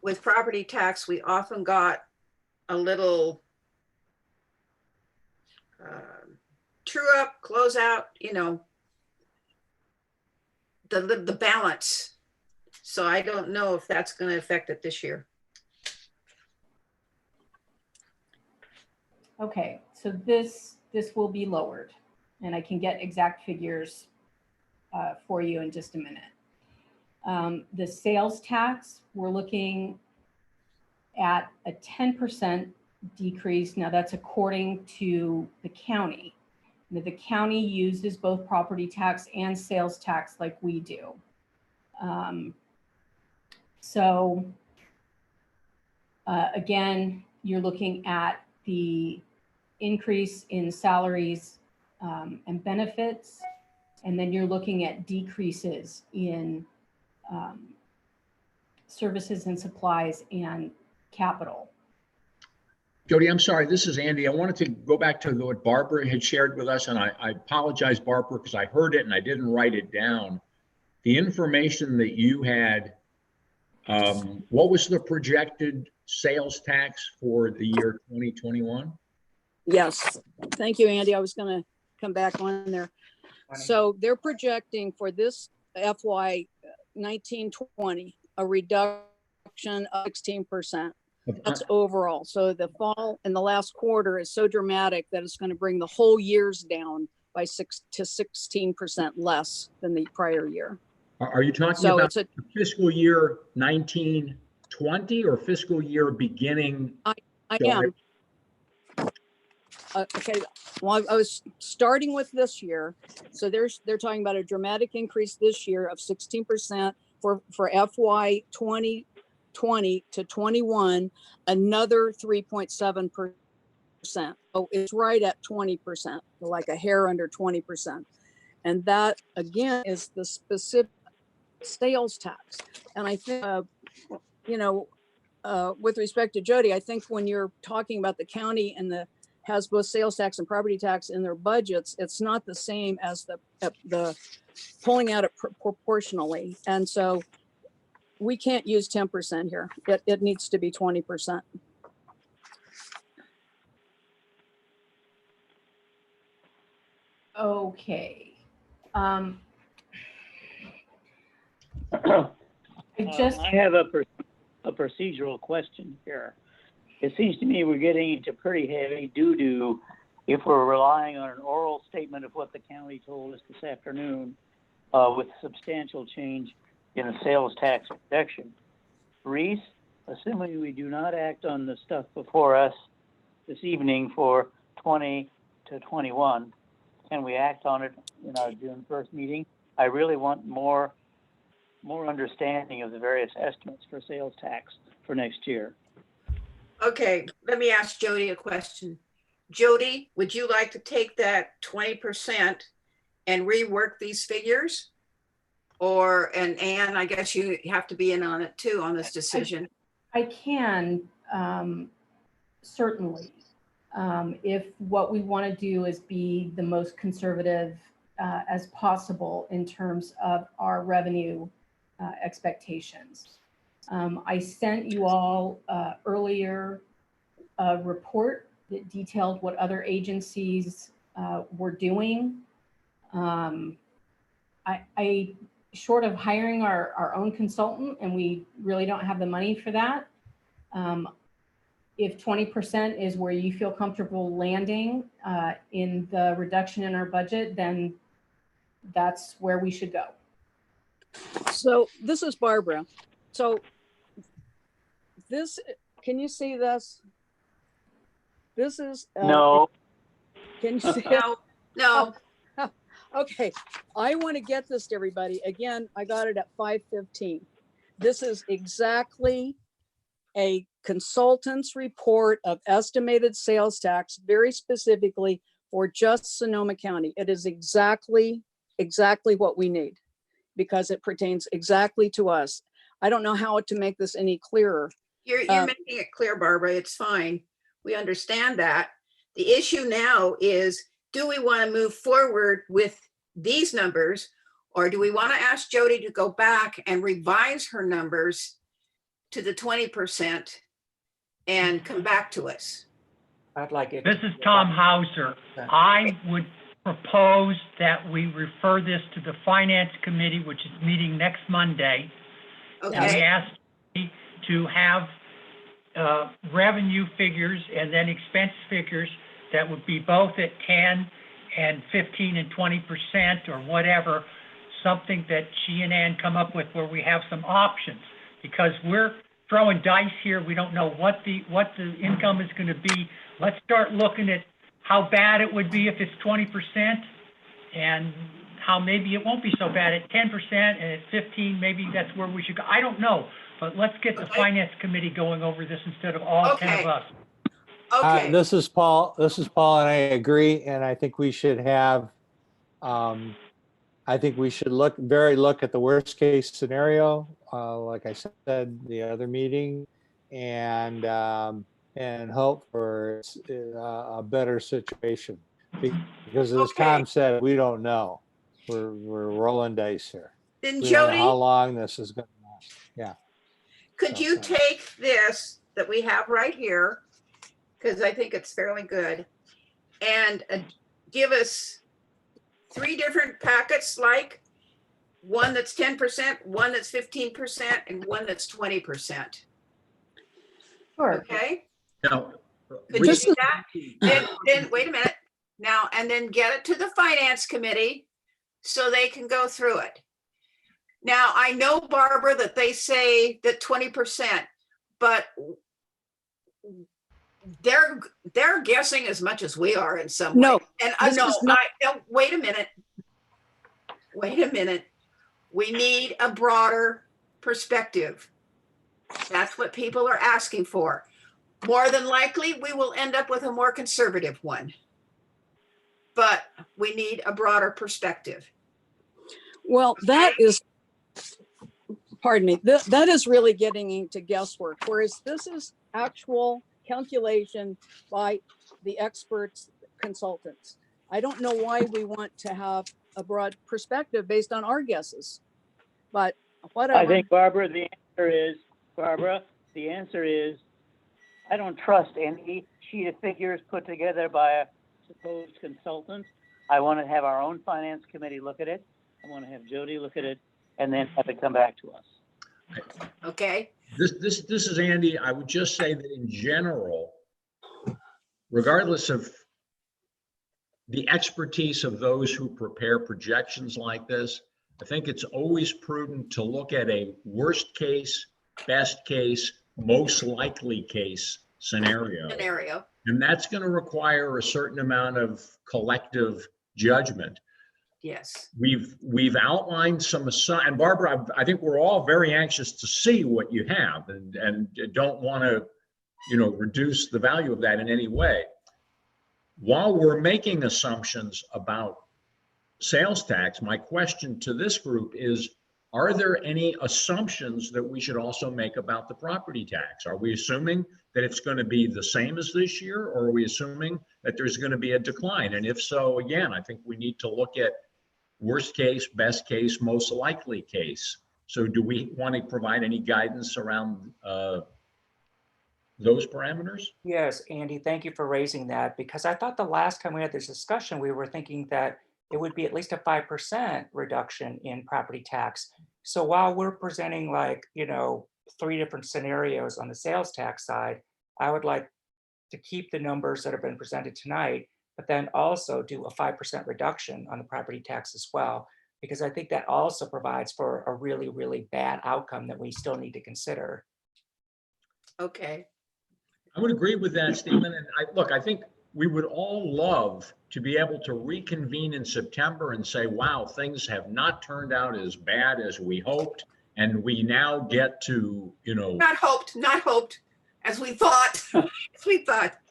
with property tax, we often got a little true up, close out, the balance. So I don't know if that's going to affect it this year. Okay, so this will be lowered, and I can get exact figures for you in just a minute. The sales tax, we're looking at a 10% decrease. Now that's according to the county. Now, the county uses both property tax and sales tax like we do. Again, you're looking at the increase in salaries and benefits, and then you're looking at decreases in services and supplies and capital. Jody, I'm sorry, this is Andy. I wanted to go back to what Barbara had shared with us, and I apologize, Barbara, because I heard it and I didn't write it down. The information that you had, what was the projected sales tax for the year 2021? Yes, thank you, Andy. I was going to come back on there. So they're projecting for this FY 1920 a reduction of 16%. That's overall. So the fall in the last quarter is so dramatic that it's going to bring the whole year's down by 6 to 16% less than the prior year. Are you talking about fiscal year 1920 or fiscal year beginning? I am. Okay. Well, I was starting with this year. So they're talking about a dramatic increase this year of 16% for FY 2020 to 21, another 3.7%. So it's right at 20%, like a hair under 20%. And that again is the specific sales tax. And I think, with respect to Jody, I think when you're talking about the county and has both sales tax and property tax in their budgets, it's not the same as the pulling out it proportionally. And so we can't use 10% here. It needs to be 20%. Okay. I have a procedural question here. It seems to me we're getting into pretty heavy doo-doo if we're relying on an oral statement of what the county told us this afternoon with substantial change in a sales tax reduction. Reese, assuming we do not act on the stuff before us this evening for 20 to 21, can we act on it in our June 1st meeting? I really want more understanding of the various estimates for sales tax for next year. Okay, let me ask Jody a question. Jody, would you like to take that 20% and rework these figures? And Anne, I guess you have to be in on it too, on this decision. I can, certainly. If what we want to do is be the most conservative as possible in terms of our revenue expectations. I sent you all earlier a report that detailed what other agencies we're doing. I short of hiring our own consultant, and we really don't have the money for that. If 20% is where you feel comfortable landing in the reduction in our budget, then that's where we should go. So this is Barbara. So this, can you see this? This is. No. Can you see it? No, no. Okay, I want to get this to everybody. Again, I got it at 5:15. This is exactly a consultant's report of estimated sales tax, very specifically for just Sonoma County. It is exactly what we need because it pertains exactly to us. I don't know how to make this any clearer. You're making it clear, Barbara. It's fine. We understand that. The issue now is, do we want to move forward with these numbers, or do we want to ask Jody to go back and revise her numbers to the 20% and come back to us? I'd like it. This is Tom Hauser. I would propose that we refer this to the Finance Committee, which is meeting next Monday. And we Okay, ask to have revenue figures and then expense figures that would be both at 10 and 15 and 20% or whatever, something that she and Ann come up with where we have some options, because we're throwing dice here. We don't know what the income is going to be. Let's start looking at how bad it would be if it's 20% and how maybe it won't be so bad at 10% and at 15, maybe that's where we should go. I don't know, but let's get the Finance Committee going over this instead of all 10 of us. okay. This is Paul, and I agree, and I think we should have, I think we should look at the worst case scenario, like I said, the other meeting, and hope for a better situation. Because as Tom said, we don't know. We're rolling dice here. Then We don't know Jody, how long this is going to last. Yeah. could you take this that we have right here, because I think it's fairly good, and give us 3 different packets, like one that's 10%, one that's 15%, and one that's 20%. Sure. Okay? Now, Could you do that? Then wait a minute. Now, and then get it to the Finance Committee so they can go through it. Now, I know, Barbara, that they say that 20%, but they're guessing as much as we are in some way. No, And I this know, is not- no, wait a minute. Wait a minute. We need a broader perspective. That's what people are asking for. More than likely, we will end up with a more conservative one. But we need a broader perspective. Well, that is, pardon me, that is really getting into guesswork, whereas this is actual calculation by the experts, consultants. I don't know why we want to have a broad perspective based on our guesses, but whatever. I think, Barbara, the answer is, I don't trust any sheet of figures put together by a supposed consultant. I want to have our own Finance Committee look at it. I want to have Jody look at it and then have it come back to us. Okay? This is Andy. I would just say that in general, regardless of the expertise of those who prepare projections like this, I think it's always prudent to look at a worst case, best case, most likely case scenario. And that's going to require a certain amount of collective judgment. Yes. We've outlined some, and Barbara, I think we're all very anxious to see what you have and don't want to, reduce the value of that in any way. While we're making assumptions about sales tax, my question to this group is, are there any assumptions that we should also make about the property tax? Are we assuming that it's going to be the same as this year, or are we assuming that there's going to be a decline? And if so, again, I think we need to look at worst case, best case, most likely case. So do we want to provide any guidance around the those parameters? Yes, Andy, thank you for raising that, because I thought the last time we had this discussion, we were thinking that it would be at least a 5% reduction in property tax. So while we're presenting like, 3 different scenarios on the sales tax side, I would like to keep the numbers that have been presented tonight, but then also do a 5% reduction on the property tax as well, because I think that also provides for a really, really bad outcome that we still need to consider. Okay. I would agree with that statement. And I think we would all love to be able to reconvene in September and say, wow, things have not turned out as bad as we hoped. And we now get to, Not hoped, as we thought,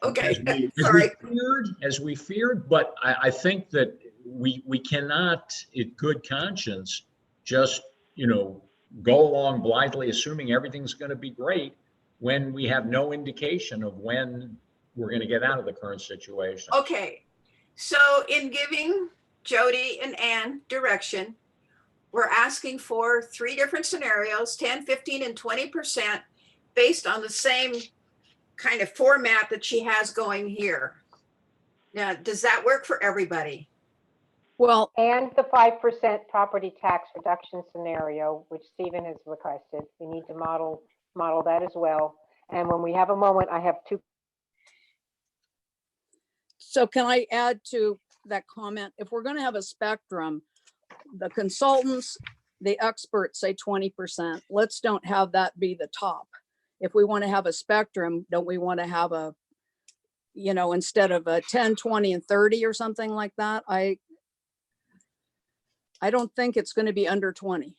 okay, sorry. as we feared, but I think that we cannot, in good conscience, just, go along blithely assuming everything's going to be great when we have no indication of when we're going to get out of the current situation. Okay, so in giving Jody and Ann direction, we're asking for 3 different scenarios, 10, 15, and 20%, based on the same kind of format that she has going here. Now, does that work for everybody? Well, And the 5% property tax reduction scenario, which Stephen has requested. We need to model that as well. And when we have a moment, I have 2. so can I add to that comment? If we're going to have a spectrum, the consultants, the experts say 20%. Let's don't have that be the top. If we want to have a spectrum, don't we want to have a, instead of a 10, 20, and 30 or something like that? I don't think it's going to be under 20.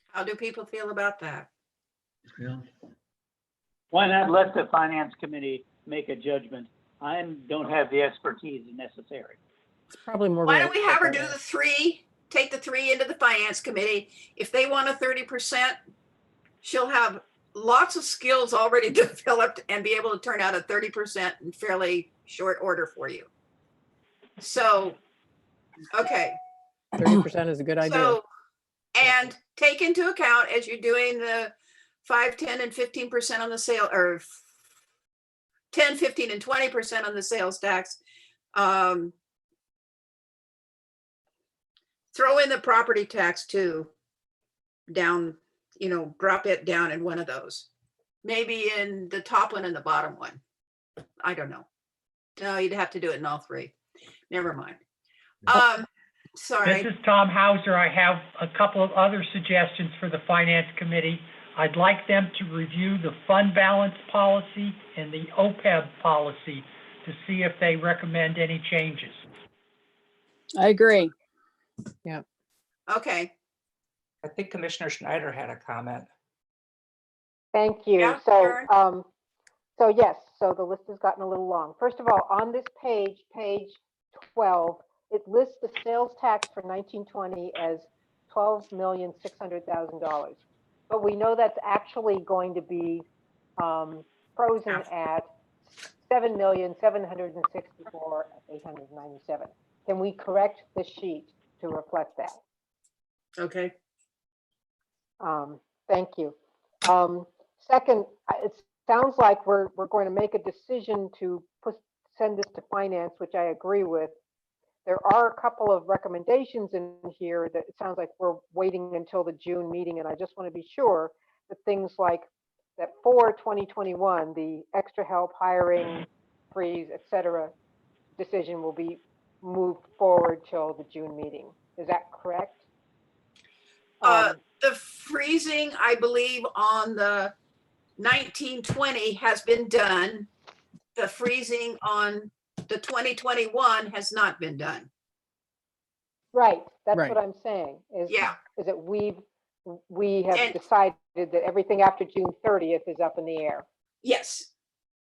How do people feel about that? Yeah. Why not let the finance committee make a judgment? I don't have the expertise necessary. It's probably more. Why don't we have her do realistic. the 3, take the 3 into the finance committee? If they want a 30%, she'll have lots of skills already developed and be able to turn out a 30% in fairly short order for you. So, okay. 30% is a good idea. So, and take into account as you're doing the 5, 10, and 15% on the sale, or 10, 15, and 20% on the sales tax. Throw in the property tax too, down, drop it down in one of those. Maybe in the top one and the bottom one. I don't know. No, you'd have to do it in all 3. Never mind. Sorry. This is Tom Hauser. I have a couple of other suggestions for the Finance Committee. I'd like them to review the fund balance policy and the OPEB policy to see if they recommend any changes. I agree. Yeah. Okay. I think Commissioner Schneider had a comment. Thank you. Yeah, So, Karen? so yes, so the list has gotten a little long. First of all, on this page 12, it lists the sales tax for 1920 as $12,600,000. But we know that's actually going to be frozen at $7,764,897. Can we correct the sheet to reflect that? Okay. Thank you. Second, it sounds like we're going to make a decision to send this to finance, which I agree with. There are a couple of recommendations in here that it sounds like we're waiting until the June meeting, and I just want to be sure that things like that for 2021, the extra help, hiring, freeze, et cetera, decision will be moved forward till the June meeting. Is that correct? The freezing, I believe, on the 1920 has been done. The freezing on the 2021 has not been done. Right, that's Right. what I'm saying, is that we have And- decided that everything after June 30th is up in the air. Yes.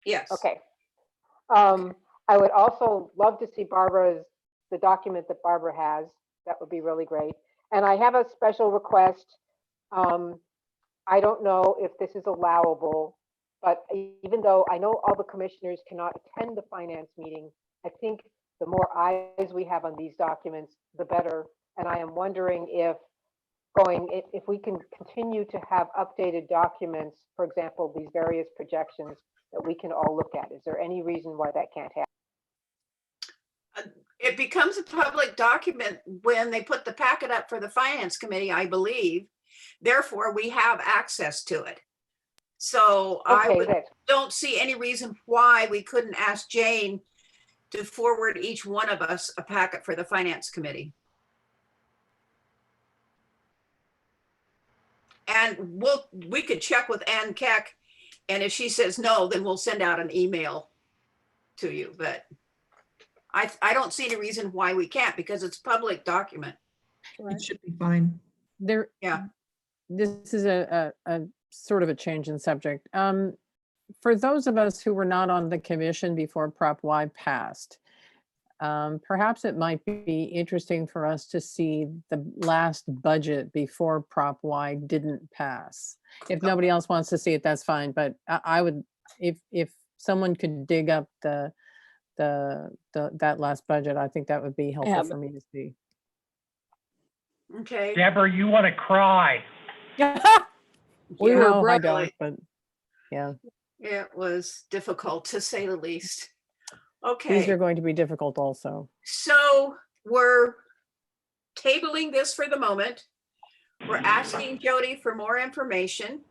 Yes. Okay. I would also love to see the document that Barbara has. That would be really great. And I have a special request. I don't know if this is allowable, but even though I know all the commissioners cannot attend the finance meeting, I think the more eyes we have on these documents, the better. And I am wondering if going, if we can continue to have updated documents, for example, these various projections that we can all look at. Is there any reason why that can't happen? It becomes a public document when they put the packet up for the finance committee, I believe. Therefore, we have access to it. So Okay, don't see any reason why we couldn't ask Jane to forward each one of us a packet for the finance committee. And we could check with Ann Keck, and if she says no, then we'll send out an email to you. But I don't see any reason why we can't, because it's a public document. Right. It should be fine. There, Yeah. This is a sort of a change in subject. For those of us who were not on the commission before Prop Y passed, perhaps it might be interesting for us to see the last budget before Prop Y didn't pass. If nobody else wants to see it, that's fine. But I would, if someone could dig up that last budget, I think that would be helpful have for me to see. Okay. Deborah, you want to cry. We Yeah, know I right. don't, but yeah, It was difficult, to say the least. these Okay, are going to be difficult also. so we're tabling this for the moment. We're asking Jody for more information.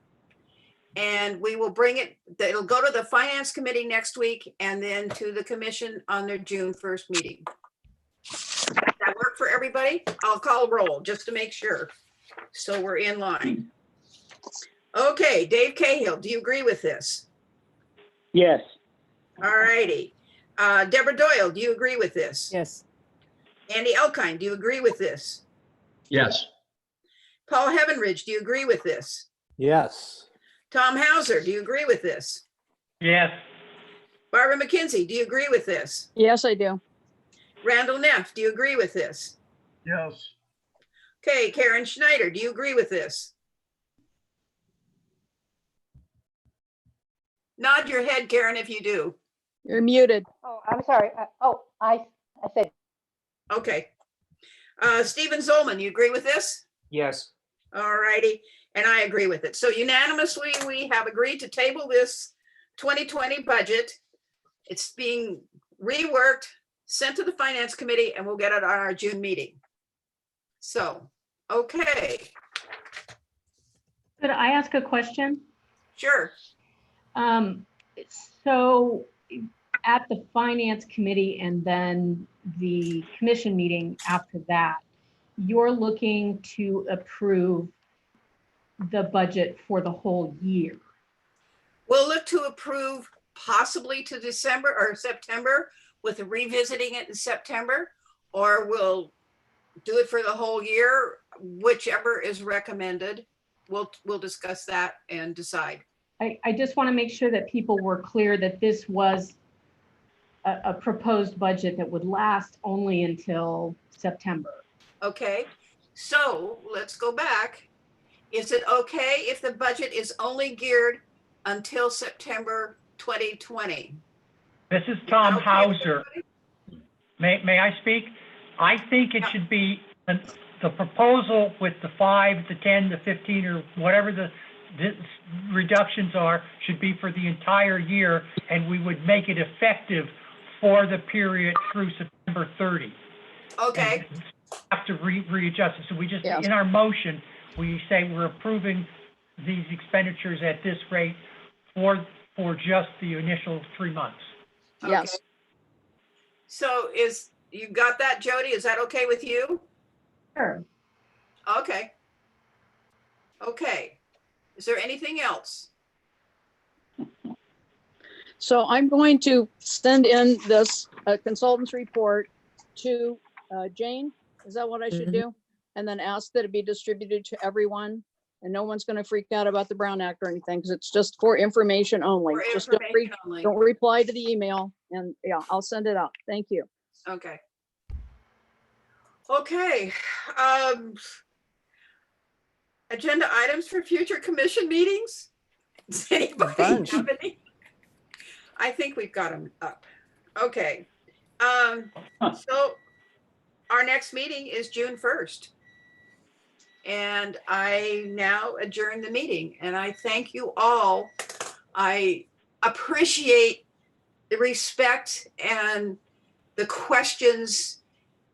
And we will bring it, it'll go to the finance committee next week and then to the commission on their June 1st meeting. Does that work for everybody? I'll call roll just to make sure. So we're in line. Okay, Dave Cahill, do you agree with this? Yes. All righty. Deborah Doyle, do you agree with this? Yes. Andy Elkine, do you agree with this? Yes. Paul Heavenridge, do you agree with this? Yes. Tom Hauser, do you agree with this? Yes. Barbara McKenzie, do you agree with this? Yes, I do. Randall Neff, do you agree with this? Yes. Okay, Karen Schneider, do you agree with this? Nod your head, Karen, if you do. You're muted. Oh, I'm sorry. I said, Okay. Stephen Zolman, you agree with this? Yes. All righty, and I agree with it. So unanimously, we have agreed to table this 2020 budget. It's being reworked, sent to the finance committee, and we'll get it on our June meeting. So, okay, Could I ask a question? sure. So at the finance committee and then the commission meeting after that, you're looking to approve the budget for the whole year. We'll look to approve possibly to December or September with revisiting it in September, or we'll do it for the whole year, whichever is recommended. We'll discuss that and decide. I just want to make sure that people were clear that this was a proposed budget that would last only until September. Okay, so let's go back. Is it okay if the budget is only geared until September 2020? This is Tom Okay. Hauser. May I speak? I think it should be the proposal with the 5, the 10, the 15, or whatever the reductions are, should be for the entire year, and we would make it effective for the period through September 30. Okay, And have to readjust it. So we just, Yes. in our motion, we say we're approving these expenditures at this rate for just the initial 3 months. Yes. so you got that, Jody? Is that okay with you? Sure. Okay. Okay. Is there anything else? So I'm going to send in this consultant's report to Jane. Is that what I should do? And then ask that it be distributed to everyone. And no one's going to freak out about the Brown Act or anything, because it's just for information only. For Just information only. don't reply to the email. And yeah, I'll send it out. Thank you. Okay. Okay. Agenda items for future commission meetings? Does anybody bunch. have any? I think we've got them up. Okay. So our next meeting is June 1st. And I now adjourn the meeting, and I thank you all. I appreciate the respect and the questions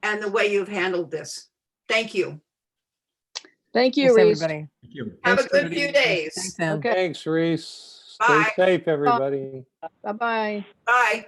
and the way you've handled this. Thank you. Thank you, Thanks, Reese. everybody. Thank you. Have a Thanks, good everybody. few days. Thanks, Ann. Okay, Thanks, Reese. Stay Bye. safe, everybody. bye-bye. Bye.